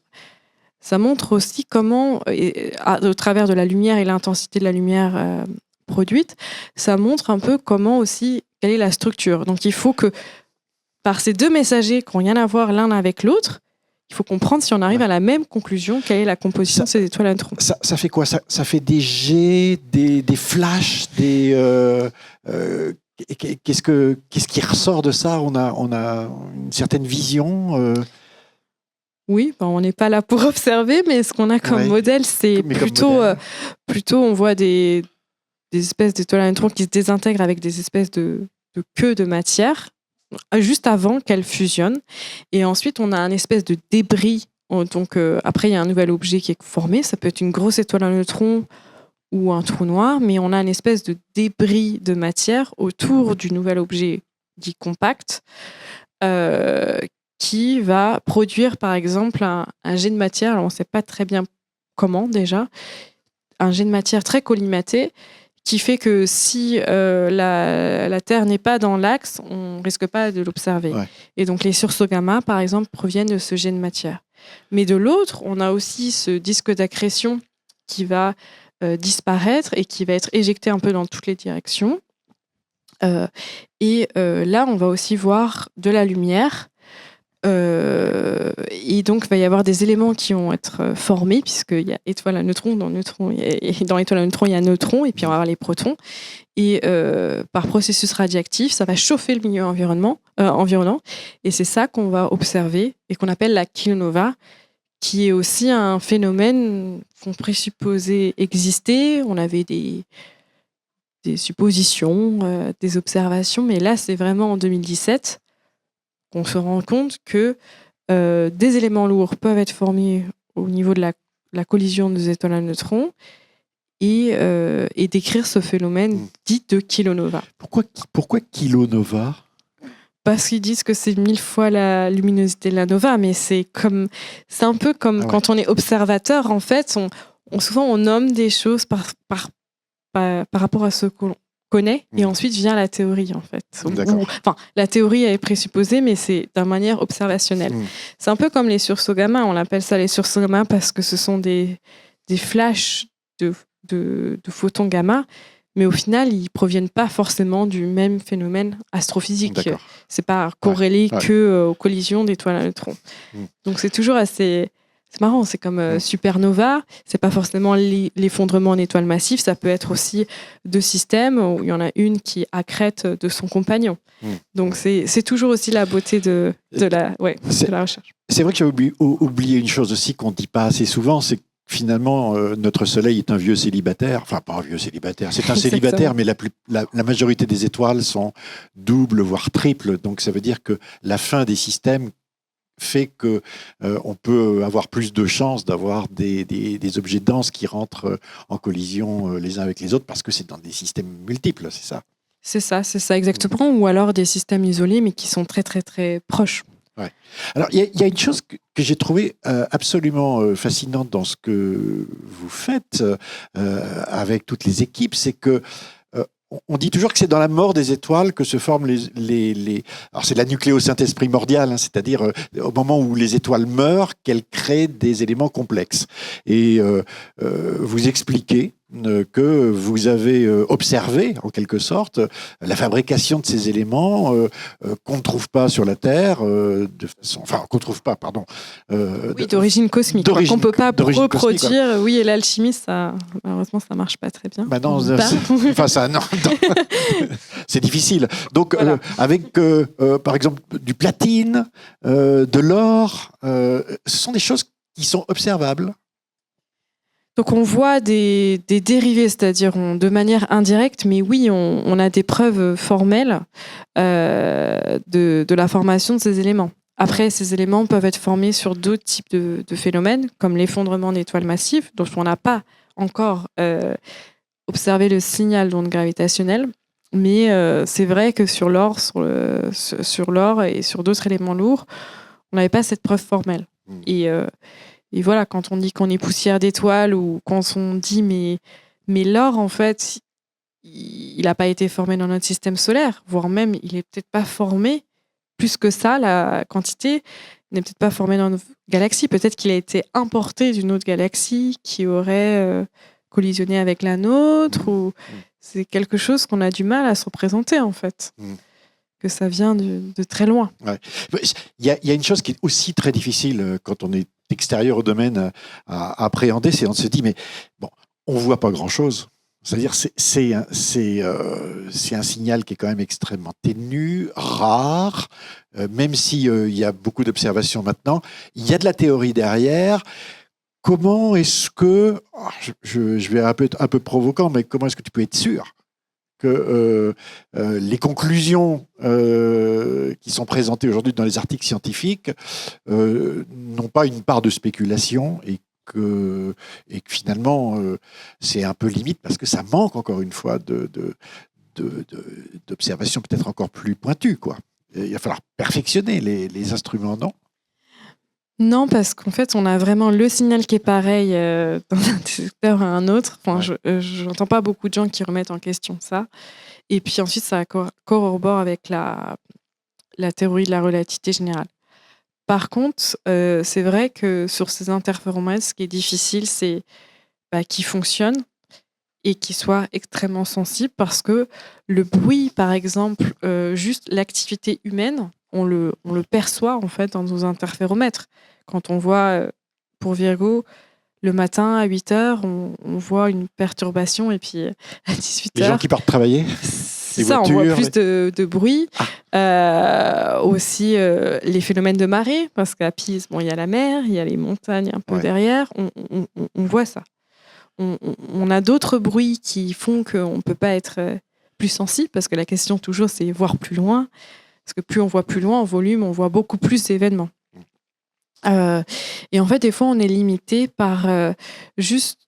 montre aussi comment, au travers de la lumière et l'intensité de la lumière produite, ça montre un peu comment aussi, quelle est la structure. Donc il faut que, par ces 2 messagers qui n'ont rien à voir l'un avec l'autre, il faut comprendre si on arrive à la même conclusion, quelle est la composition de ces étoiles à neutrons. Ça fait quoi? Ça fait des jets, des flashs, qu'est-ce qui ressort de ça? On a une certaine vision Oui, on n'est pas là pour observer, mais ce qu'on a comme modèle, c'est plutôt on voit des espèces d'étoiles à neutrons qui se désintègrent avec des espèces de queues de matière, juste avant qu'elles fusionnent. Et ensuite, on a un espèce de débris. Donc, après, il y a un nouvel objet qui est formé. Ça peut être une grosse étoile à neutrons ou un trou noir, mais on a une espèce de débris de matière autour du nouvel objet dit compact, qui va produire, par exemple, un jet de matière. Alors, on ne sait pas très bien comment, déjà. Un jet de matière très collimaté, qui fait que si la Terre n'est pas dans l'axe, on ne risque pas de l'observer. Ouais. Et donc les sursauts gamma, par exemple, proviennent de ce jet de matière. Mais de l'autre, on a aussi ce disque d'accrétion qui va disparaître et qui va être éjecté un peu dans toutes les directions. Là, on va aussi voir de la lumière. Et donc, il va y avoir des éléments qui vont être formés, puisqu'il y a étoile à neutrons, dans étoile à neutrons, il y a neutrons, et puis on va avoir les protons. Et par processus radioactif, ça va chauffer le milieu environnant. Et c'est ça qu'on va observer et qu'on appelle la kilonova, qui est aussi un phénomène qu'on présupposait exister. On avait des suppositions, des observations, mais là, c'est vraiment en 2017 qu'on se rend compte que des éléments lourds peuvent être formés au niveau de la collision des étoiles à neutrons et décrire ce phénomène dit de kilonova. Pourquoi kilonova ? Parce qu'ils disent que c'est 1000 fois la luminosité de la nova, mais c'est un peu comme quand on est observateur, en fait, souvent on nomme des choses par rapport à ce qu'on connaît, et ensuite vient la théorie, en fait. La théorie est présupposée, mais c'est d'une manière observationnelle. C'est un peu comme les sursauts gamma, on appelle ça les sursauts gamma parce que ce sont des flashs de photons gamma, mais au final, ils ne proviennent pas forcément du même phénomène astrophysique. Ce n'est pas corrélé aux collisions d'étoiles à neutrons. Donc c'est toujours assez... C'est marrant, c'est comme supernova, c'est pas forcément l'effondrement en étoile massive, ça peut être aussi deux systèmes où il y en a une qui accrète de son compagnon. Donc c'est toujours aussi la beauté de la recherche. C'est vrai que j'ai oublié une chose aussi qu'on ne dit pas assez souvent, c'est que finalement notre Soleil est un vieux célibataire, enfin pas un vieux célibataire, c'est un célibataire, mais la majorité des étoiles sont doubles, voire triples, donc ça veut dire que la fin des systèmes fait que on peut avoir plus de chances d'avoir des objets denses qui rentrent en collision les uns avec les autres parce que c'est dans des systèmes multiples, c'est ça ? C'est ça exactement, ou alors des systèmes isolés mais qui sont très très très proches. Ouais. Alors il y a une chose que j'ai trouvée absolument fascinante dans ce que vous faites avec toutes les équipes, c'est que on dit toujours que c'est dans la mort des étoiles que se forment les... Alors c'est la nucléosynthèse primordiale, hein, c'est-à-dire au moment où les étoiles meurent, qu'elles créent des éléments complexes. Et vous expliquez que vous avez observé, en quelque sorte, la fabrication de ces éléments qu'on ne trouve pas sur la Terre, qu'on ne trouve pas, pardon. D'origine cosmique, qu'on ne peut pas reproduire. Oui, et l'alchimie, malheureusement, ça ne marche pas très bien. Bah non, c'est difficile. Donc, voilà. Avec, par exemple, du platine, de l'or, ce sont des choses qui sont observables. Donc on voit des dérivés, c'est-à-dire de manière indirecte, mais oui, on a des preuves formelles de la formation de ces éléments. Après, ces éléments peuvent être formés sur d'autres types de phénomènes, comme l'effondrement d'étoiles massives, dont on n'a pas encore observé le signal d'onde gravitationnelle. Mais c'est vrai que sur l'or et sur d'autres éléments lourds, on n'avait pas cette preuve formelle. Et voilà, quand on dit qu'on est poussière d'étoiles ou quand on dit mais l'or, en fait, il n'a pas été formé dans notre système solaire, voire même, il n'est peut-être pas formé plus que ça, la quantité n'est peut-être pas formée dans notre galaxie. Peut-être qu'il a été importé d'une autre galaxie qui aurait collisionné avec la nôtre. Ou c'est quelque chose qu'on a du mal à se représenter, en fait. Que ça vient de très loin. Ouais. Il y a une chose qui est aussi très difficile quand on est extérieur au domaine à appréhender, c'est on se dit, mais bon, on ne voit pas grand-chose. C'est-à-dire c'est un signal qui est quand même extrêmement ténu, rare, même s'il y a beaucoup d'observations maintenant. Il y a de la théorie derrière. Comment est-ce que, je vais un peu provoquant, mais comment est-ce que tu peux être sûr que les conclusions qui sont présentées aujourd'hui dans les articles scientifiques n'ont pas une part de spéculation et que finalement c'est un peu limite parce que ça manque encore une fois d'observations peut-être encore plus pointues, quoi. Il va falloir perfectionner les instruments, non ? Non, parce qu'en fait, on a vraiment le signal qui est pareil dans un détecteur à un autre. Enfin, je n'entends pas beaucoup de gens qui remettent en question ça. Et puis ensuite, ça corrobore avec la théorie de la relativité générale. Par contre, c'est vrai que sur ces interféromètres, ce qui est difficile, c'est qu'ils fonctionnent et qu'ils soient extrêmement sensibles parce que le bruit, par exemple, juste l'activité humaine, on le perçoit en fait dans nos interféromètres. Quand on voit, pour Virgo, le matin à 8h, on voit une perturbation et puis à 18h... Les gens qui partent travailler, c'est ça, voitures, on voit plus de bruit. Aussi les phénomènes de marée, parce qu'à Pise, il y a la mer, il y a les montagnes un peu derrière, on voit ça. On a d'autres bruits qui font qu'on ne peut pas être plus sensible, parce que la question toujours, c'est voir plus loin. Parce que plus on voit plus loin, en volume, on voit beaucoup plus d'événements. Et en fait, des fois, on est limité par juste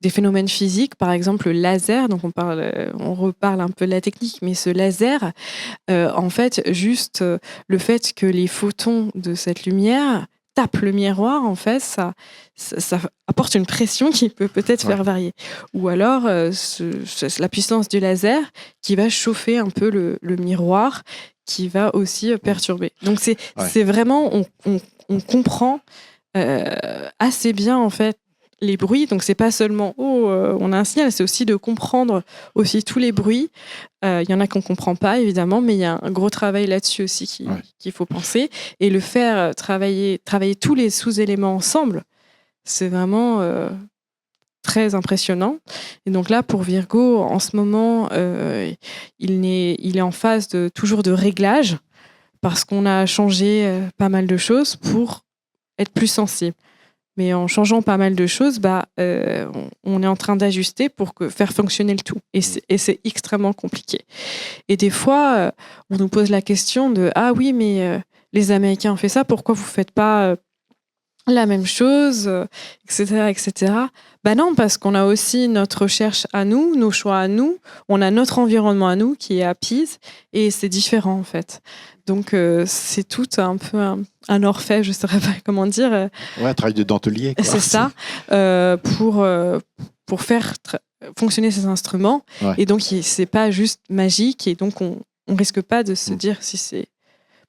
des phénomènes physiques, par exemple le laser. Donc on reparle un peu de la technique, mais ce laser, en fait, juste le fait que les photons de cette lumière tapent le miroir, en fait, ça apporte une pression qui peut peut-être faire varier. Ou alors la puissance du laser qui va chauffer un peu le miroir, qui va aussi perturber. Donc c'est vraiment, on comprend assez bien, en fait, les bruits. Donc c'est pas seulement on a un signal, c'est aussi de comprendre aussi tous les bruits. Il y en a qu'on comprend pas, évidemment, mais il y a un gros travail là-dessus aussi qu'il faut penser, et le faire travailler tous les sous-éléments ensemble, c'est vraiment très impressionnant. Et donc là, pour Virgo, en ce moment, il est en phase toujours de réglage, parce qu'on a changé pas mal de choses pour être plus sensible. Mais en changeant pas mal de choses, on est en train d'ajuster pour faire fonctionner le tout. Et c'est extrêmement compliqué. Et des fois, on nous pose la question de « Ah oui, mais les Américains ont fait ça, pourquoi vous ne faites pas la même chose ?» etc., etc. Non, parce qu'on a aussi notre recherche à nous, nos choix à nous, on a notre environnement à nous qui est à Pise, et c'est différent, en fait. Donc, c'est tout un peu un orfèvre, je ne saurais pas comment dire. Un travail de dentelier, quoi. C'est ça, pour faire fonctionner ces instruments. Et donc, c'est pas juste magique, et donc on risque pas de se dire si c'est...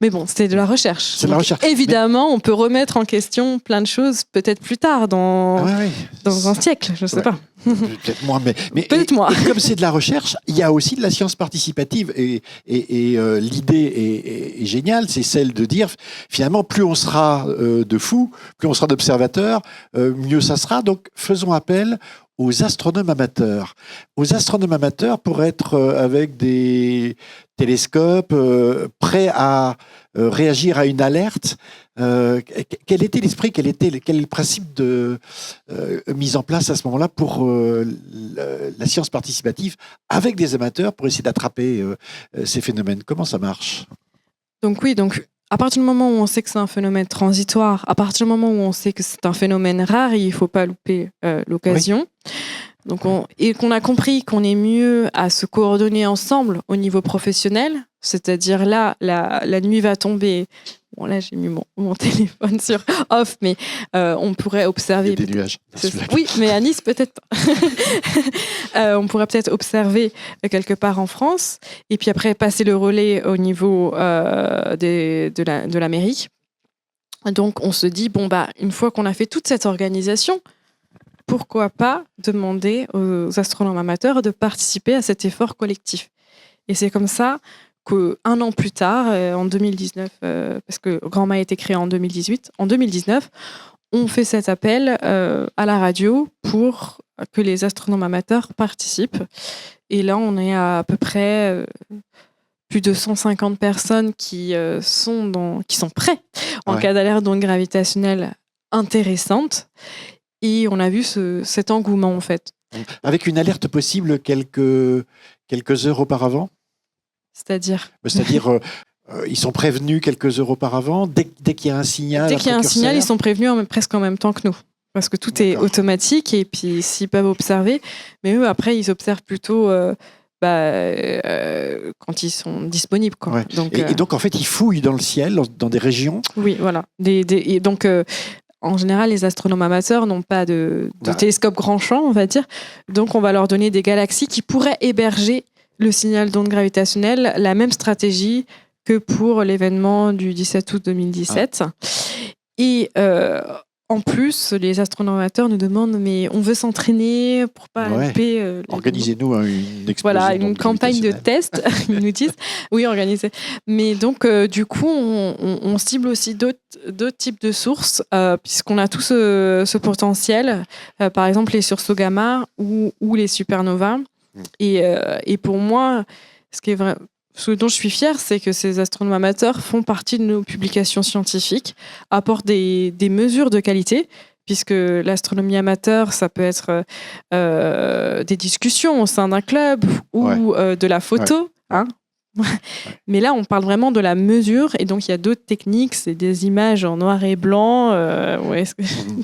Mais bon, c'était de la recherche. C'est de la recherche. Évidemment, on peut remettre en question plein de choses, peut-être plus tard, dans un siècle, je ne sais pas. Peut-être moins, mais peut-être moins. Et comme c'est de la recherche, il y a aussi de la science participative. Et l'idée est géniale, c'est celle de dire, finalement, plus on sera de fous, plus on sera d'observateurs, mieux ça sera. Donc, faisons appel aux astronomes amateurs. Aux astronomes amateurs pour être avec des télescopes prêts à réagir à une alerte. Quel était l'esprit, quel est le principe de mise en place à ce moment-là pour la science participative avec des amateurs pour essayer d'attraper ces phénomènes? Comment ça marche? Donc à partir du moment où on sait que c'est un phénomène transitoire, à partir du moment où on sait que c'est un phénomène rare, il ne faut pas louper l'occasion. Donc et qu'on a compris qu'on est mieux à se coordonner ensemble au niveau professionnel, c'est-à-dire là, la nuit va tomber. Bon, là, j'ai mis mon téléphone sur off, mais on pourrait observer... Il y a des nuages. Oui, mais à Nice, peut-être pas. On pourrait peut-être observer quelque part en France, et puis après passer le relais au niveau de la mairie. Donc, on se dit, une fois qu'on a fait toute cette organisation, pourquoi pas demander aux astronomes amateurs de participer à cet effort collectif. Et c'est comme ça qu'un an plus tard, en 2019, parce que Grand-Ma a été créé en 2018, en 2019, on fait cet appel à la radio pour que les astronomes amateurs participent. Et là, on est à peu près plus de 150 personnes qui sont prêts en cas d'alerte d'onde gravitationnelle intéressante. Et on a vu cet engouement, en fait. Avec une alerte possible quelques heures auparavant? C'est-à-dire ils sont prévenus quelques heures auparavant, dès qu'il y a un signal? Dès qu'il y a un signal, ils sont prévenus presque en même temps que nous. Parce que tout est automatique, et puis s'ils peuvent observer, mais eux, après, ils observent plutôt quand ils sont disponibles, quoi. Ouais. Donc, et donc, en fait, ils fouillent dans le ciel, dans des régions? Oui, voilà. Et donc, en général, les astronomes amateurs n'ont pas de télescope grand champ, on va dire. Donc, on va leur donner des galaxies qui pourraient héberger le signal d'onde gravitationnelle, la même stratégie que pour l'événement du 17 août 2017. Et en plus, les astronomes amateurs nous demandent, mais on veut s'entraîner pour pas louper... Organisez-nous une explosion. Voilà, une campagne de test, ils nous disent. Oui, organisez. Mais donc, du coup, on cible aussi d'autres types de sources, puisqu'on a tout ce potentiel. Par exemple, les sursauts gamma ou les supernovas. Et pour moi, ce dont je suis fière, c'est que ces astronomes amateurs font partie de nos publications scientifiques, apportent des mesures de qualité, puisque l'astronomie amateur, ça peut être des discussions au sein d'un club ou de la photo. Hein. Mais là, on parle vraiment de la mesure. Et donc, il y a d'autres techniques. C'est des images en noir et blanc.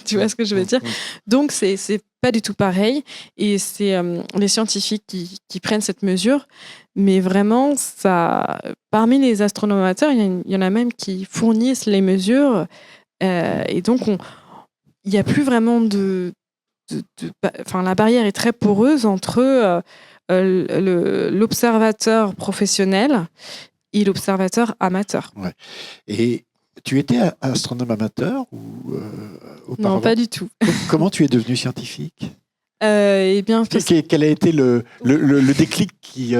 Tu vois ce que je veux dire? Donc, c'est pas du tout pareil. Et c'est les scientifiques qui prennent cette mesure. Mais vraiment, parmi les astronomateurs, il y en a même qui fournissent les mesures. Et donc, il n'y a plus vraiment la barrière est très poreuse entre l'observateur professionnel et l'observateur amateur. Ouais. Et tu étais astronome amateur ou auparavant? Non, pas du tout. Comment tu es devenu scientifique? Eh bien, Quel a été le déclic qui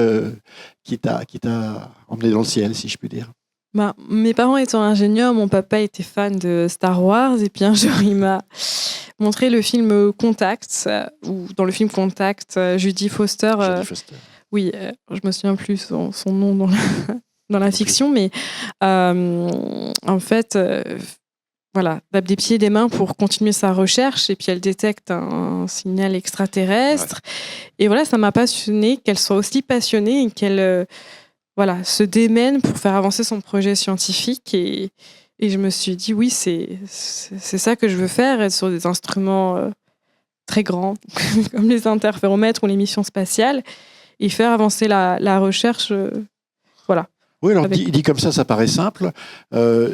t'a emmené dans le ciel, si je puis dire? Mes parents étant ingénieurs, mon papa était fan de Star Wars et puis un jour il m'a montré le film Contact, où dans le film Contact, Jodie Foster. Oui, je me souviens plus son nom dans la fiction, mais en fait, voilà, tape des pieds et des mains pour continuer sa recherche et puis elle détecte un signal extraterrestre. Ouais. Et voilà, ça m'a passionnée qu'elle soit aussi passionnée et qu'elle se démène pour faire avancer son projet scientifique. Et je me suis dit, oui, c'est ça que je veux faire, être sur des instruments très grands, comme les interféromètres ou les missions spatiales, et faire avancer la recherche. Voilà. Oui, alors dit comme ça paraît simple.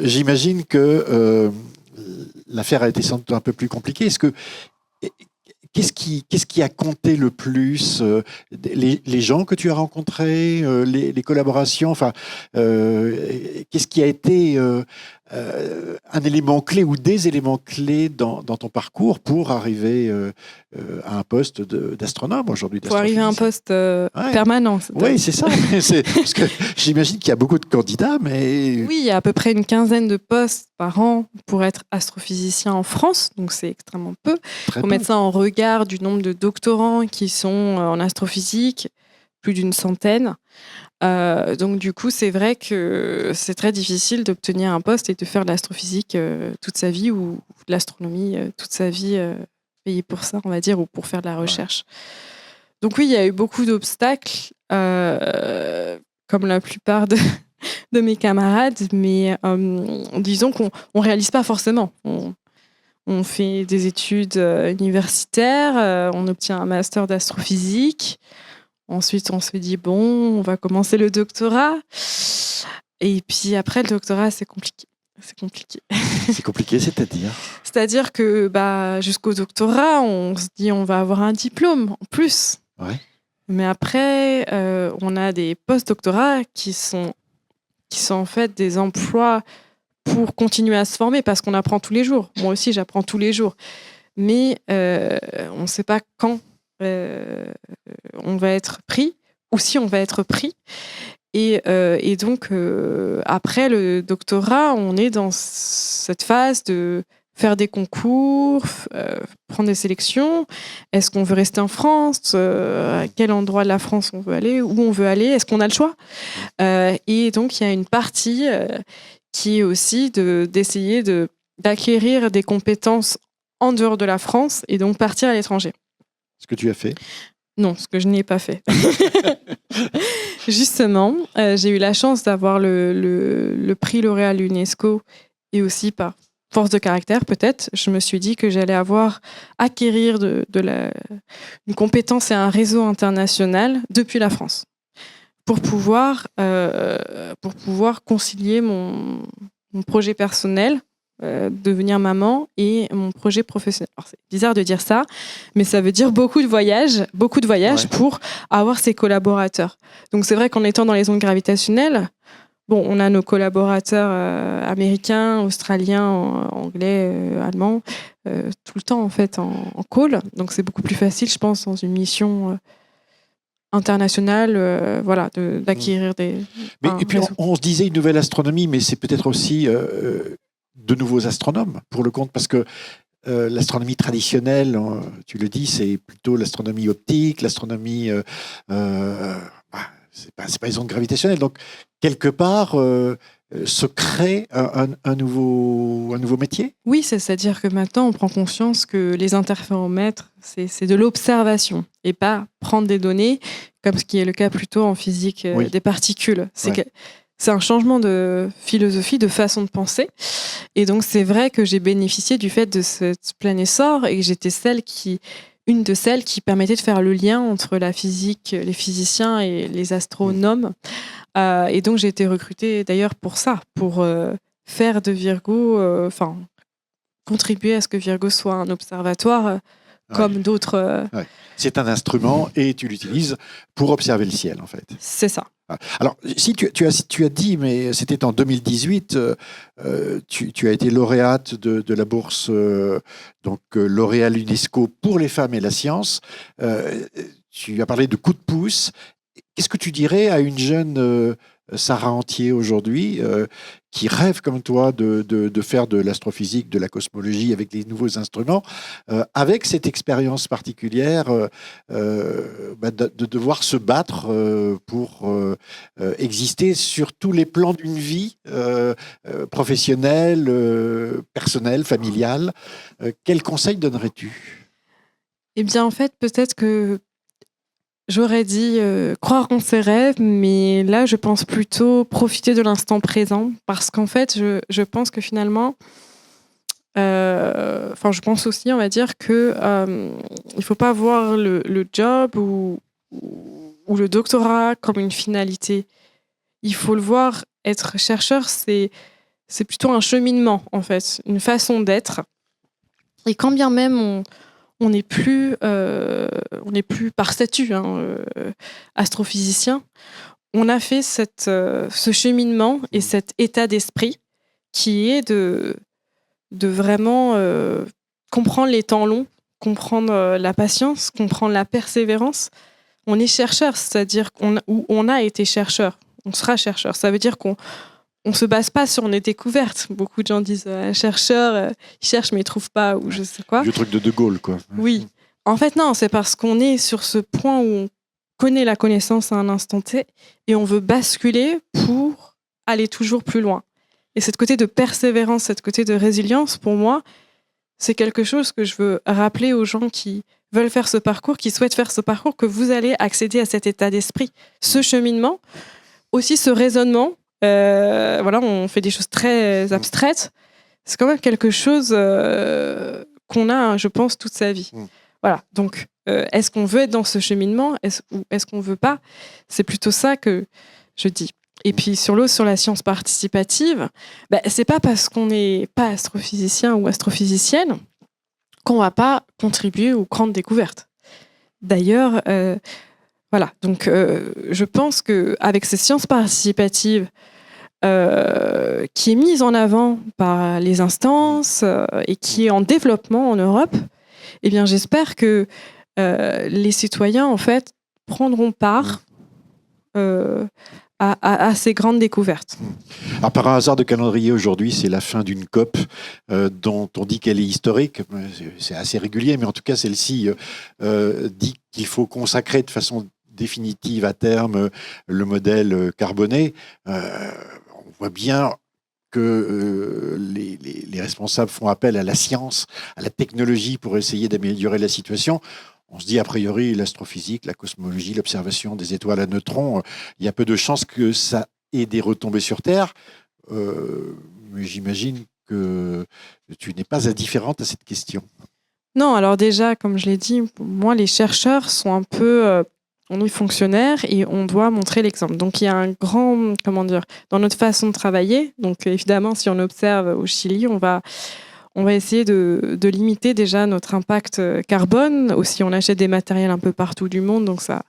J'imagine que l'affaire a été sans doute un peu plus compliquée. Qu'est-ce qui a compté le plus? Les gens que tu as rencontrés, les collaborations, enfin, qu'est-ce qui a été un élément clé ou des éléments clés dans ton parcours pour arriver à un poste d'astronome aujourd'hui? Pour arriver à un poste permanent. Oui, c'est ça. Parce que j'imagine qu'il y a beaucoup de candidats, mais... Oui, il y a à peu près une quinzaine de postes par an pour être astrophysicien en France, donc c'est extrêmement peu. Il faut mettre ça en regard du nombre de doctorants qui sont en astrophysique, plus d'une centaine. Donc du coup, c'est vrai que c'est très difficile d'obtenir un poste et de faire de l'astrophysique toute sa vie ou de l'astronomie toute sa vie, payer pour ça, on va dire, ou pour faire de la recherche. Ouais. Donc oui, il y a eu beaucoup d'obstacles, comme la plupart de mes camarades, mais disons qu'on ne réalise pas forcément. On fait des études universitaires, on obtient un master d'astrophysique. Ensuite, on se dit, bon, on va commencer le doctorat. Et puis après, le doctorat, c'est compliqué. C'est compliqué. C'est compliqué, c'est-à-dire? C'est-à-dire que jusqu'au doctorat, on se dit, on va avoir un diplôme en plus. Ouais. Mais après, on a des post-doctorats qui sont en fait des emplois pour continuer à se former parce qu'on apprend tous les jours. Moi aussi, j'apprends tous les jours. Mais on ne sait pas quand on va être pris ou si on va être pris. Et donc, après le doctorat, on est dans cette phase de faire des concours, prendre des sélections. Est-ce qu'on veut rester en France? À quel endroit de la France on veut aller? Où on veut aller? Est-ce qu'on a le choix? Et donc, il y a une partie qui est aussi d'essayer d'acquérir des compétences en dehors de la France et donc partir à l'étranger. Ce que tu as fait? Non, ce que je n'ai pas fait. Justement, j'ai eu la chance d'avoir le prix lauréat à l'UNESCO et aussi par force de caractère, peut-être, je me suis dit que j'allais acquérir une compétence et un réseau international depuis la France pour pouvoir concilier mon projet personnel, devenir maman, et mon projet professionnel. Alors, c'est bizarre de dire ça, mais ça veut dire beaucoup de voyages ouais. Pour avoir ses collaborateurs. Donc c'est vrai qu'en étant dans les ondes gravitationnelles, bon, on a nos collaborateurs américains, australiens, anglais, allemands, tout le temps en fait en call. Donc c'est beaucoup plus facile, je pense, dans une mission internationale, d'acquérir des... Et puis on se disait une nouvelle astronomie, mais c'est peut-être aussi de nouveaux astronomes pour le compte, parce que l'astronomie traditionnelle, tu le dis, c'est plutôt l'astronomie optique, l'astronomie... c'est pas les ondes gravitationnelles. Donc, quelque part, se crée un nouveau métier? Oui, c'est-à-dire que maintenant, on prend conscience que les interféromètres, c'est de l'observation et pas prendre des données, comme ce qui est le cas plutôt en physique Oui. des particules. Ouais. C'est un changement de philosophie, de façon de penser. Et donc, c'est vrai que j'ai bénéficié du fait de ce plein essor et que j'étais une de celles qui permettait de faire le lien entre la physique, les physiciens et les astronomes. Et donc, j'ai été recrutée d'ailleurs pour ça, pour faire de Virgo, contribuer à ce que Virgo soit un observatoire comme d'autres. Ouais. C'est un instrument et tu l'utilises pour observer le ciel, en fait. C'est ça. Alors, si tu as dit, mais c'était en 2018, tu as été lauréate de la bourse L'Oréal UNESCO pour les femmes et la science. Tu as parlé de coup de pouce. Qu'est-ce que tu dirais à une jeune Sarah Antier aujourd'hui qui rêve comme toi de faire de l'astrophysique, de la cosmologie avec les nouveaux instruments, avec cette expérience particulière de devoir se battre pour exister sur tous les plans d'une vie professionnelle, personnelle, familiale. Quel conseil donnerais-tu? Eh bien, en fait, peut-être que j'aurais dit croire en ses rêves, mais là, je pense plutôt profiter de l'instant présent, parce qu'en fait, je pense que finalement, je pense aussi, on va dire, que il faut pas voir le job ou le doctorat comme une finalité. Il faut le voir, être chercheur, c'est plutôt un cheminement, en fait, une façon d'être. Et quand bien même on n'est plus par statut astrophysicien. On a fait ce cheminement et cet état d'esprit qui est de vraiment comprendre les temps longs, comprendre la patience, comprendre la persévérance. On est chercheur, c'est-à-dire on a été chercheur, on sera chercheur. Ça veut dire qu'on ne se base pas sur nos découvertes. Beaucoup de gens disent un chercheur, il cherche mais il ne trouve pas, ou je sais quoi. Le truc de Gaulle, quoi. Oui. En fait, non, c'est parce qu'on est sur ce point où on connaît la connaissance à un instant T et on veut basculer pour aller toujours plus loin. Et cette côté de persévérance, cette côté de résilience, pour moi, c'est quelque chose que je veux rappeler aux gens qui veulent faire ce parcours, qui souhaitent faire ce parcours, que vous allez accéder à cet état d'esprit, ce cheminement, aussi ce raisonnement. On fait des choses très abstraites. C'est quand même quelque chose qu'on a, je pense, toute sa vie. Voilà. Donc, est-ce qu'on veut être dans ce cheminement ou est-ce qu'on ne veut pas? C'est plutôt ça que je dis. Et puis, sur la science participative, c'est pas parce qu'on n'est pas astrophysicien ou astrophysicienne qu'on ne va pas contribuer aux grandes découvertes. D'ailleurs, voilà. Donc, je pense qu'avec ces sciences participatives qui est mise en avant par les instances et qui est en développement en Europe, eh bien, j'espère que les citoyens, en fait, prendront part à ces grandes découvertes. Alors, par un hasard de calendrier, aujourd'hui, c'est la fin d'une COP dont on dit qu'elle est historique. C'est assez régulier, mais en tout cas, celle-ci dit qu'il faut consacrer de façon définitive à terme le modèle carboné. On voit bien que les responsables font appel à la science, à la technologie pour essayer d'améliorer la situation. On se dit, a priori, l'astrophysique, la cosmologie, l'observation des étoiles à neutrons, il y a peu de chances que ça ait des retombées sur Terre. Mais j'imagine que tu n'es pas indifférente à cette question. Non, alors déjà, comme je l'ai dit, pour moi, les chercheurs sont un peu... on est fonctionnaire et on doit montrer l'exemple. Donc, il y a un grand, dans notre façon de travailler. Donc, évidemment, si on observe au Chili, on va essayer de limiter déjà notre impact carbone. Aussi, on achète des matériels un peu partout du monde. Donc, ça,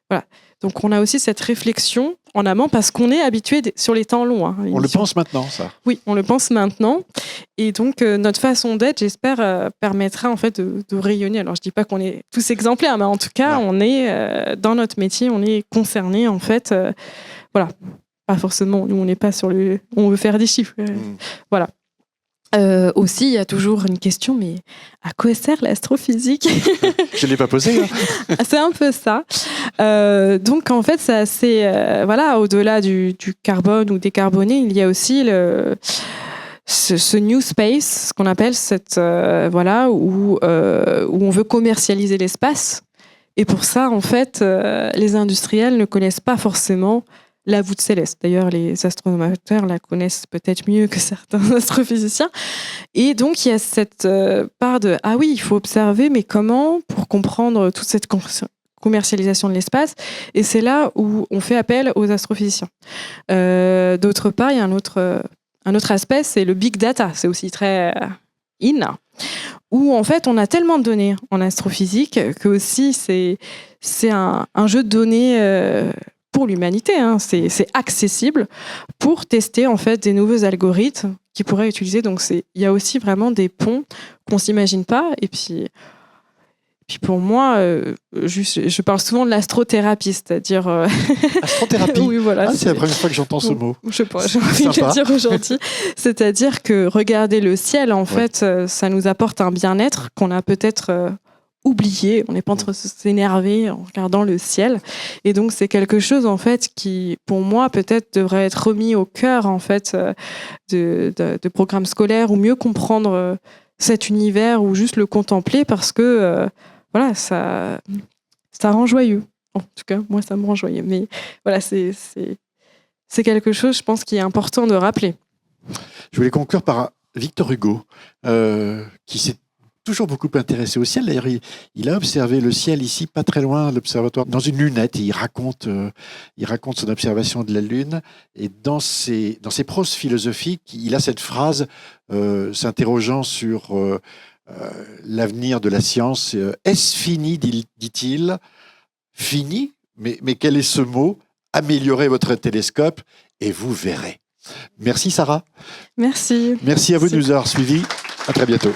voilà. Donc, on a aussi cette réflexion en amont parce qu'on est habitué sur les temps longs. On le pense maintenant, ça. Oui, on le pense maintenant. Et donc, notre façon d'être, j'espère, permettra en fait de rayonner. Alors, je ne dis pas qu'on est tous exemplaires, mais en tout cas, on est dans notre métier, on est concernés en fait. Voilà. Pas forcément, nous, on n'est pas sur le... On veut faire des chiffres. Voilà. Aussi, il y a toujours une question, mais à quoi sert l'astrophysique? Je ne l'ai pas posé. Hein. C'est un peu ça. Donc, en fait, c'est assez... voilà, au-delà du carbone ou décarboné, il y a aussi ce new space, ce qu'on appelle voilà, où on veut commercialiser l'espace. Et pour ça, en fait, les industriels ne connaissent pas forcément la voûte céleste. D'ailleurs, les astronomateurs la connaissent peut-être mieux que certains astrophysiciens. Et donc, il y a cette part de « Ah oui, il faut observer, mais comment pour comprendre toute cette commercialisation de l'espace ?» Et c'est là où on fait appel aux astrophysiciens. D'autre part, il y a un autre aspect, c'est le big data. C'est aussi très in, où en fait, on a tellement de données en astrophysique que aussi c'est un jeu de données pour l'humanité, hein. C'est accessible pour tester en fait des nouveaux algorithmes qui pourraient utiliser. Donc il y a aussi vraiment des ponts qu'on s'imagine pas. Et puis pour moi, je parle souvent de l'astrothérapie, c'est-à-dire Astrothérapie. oui, voilà. C'est la première fois que j'entends ce mot. Je sais pas, j'ai envie de le dire aujourd'hui. C'est-à-dire que regarder le ciel, en fait, ça nous apporte un bien-être qu'on a peut-être oublié. On n'est pas en train de s'énerver en regardant le ciel. Et donc, c'est quelque chose, en fait, qui, pour moi, peut-être devrait être remis au cœur, en fait, de programmes scolaires ou mieux comprendre cet univers ou juste le contempler parce que, voilà, ça rend joyeux. En tout cas, moi, ça me rend joyeux. Mais voilà, c'est quelque chose, je pense, qui est important de rappeler. Je voulais conclure par Victor Hugo, qui s'est toujours beaucoup intéressé au ciel. D'ailleurs, il a observé le ciel ici, pas très loin de l'observatoire, dans une lunette. Et il raconte son observation de la Lune. Et dans ses proses philosophiques, il a cette phrase s'interrogeant sur l'avenir de la science. Est-ce fini, dit-il? Fini? Mais quel est ce mot? Améliorez votre télescope et vous verrez. Merci Sarah. Merci. Merci à vous de nous avoir suivis. À très bientôt.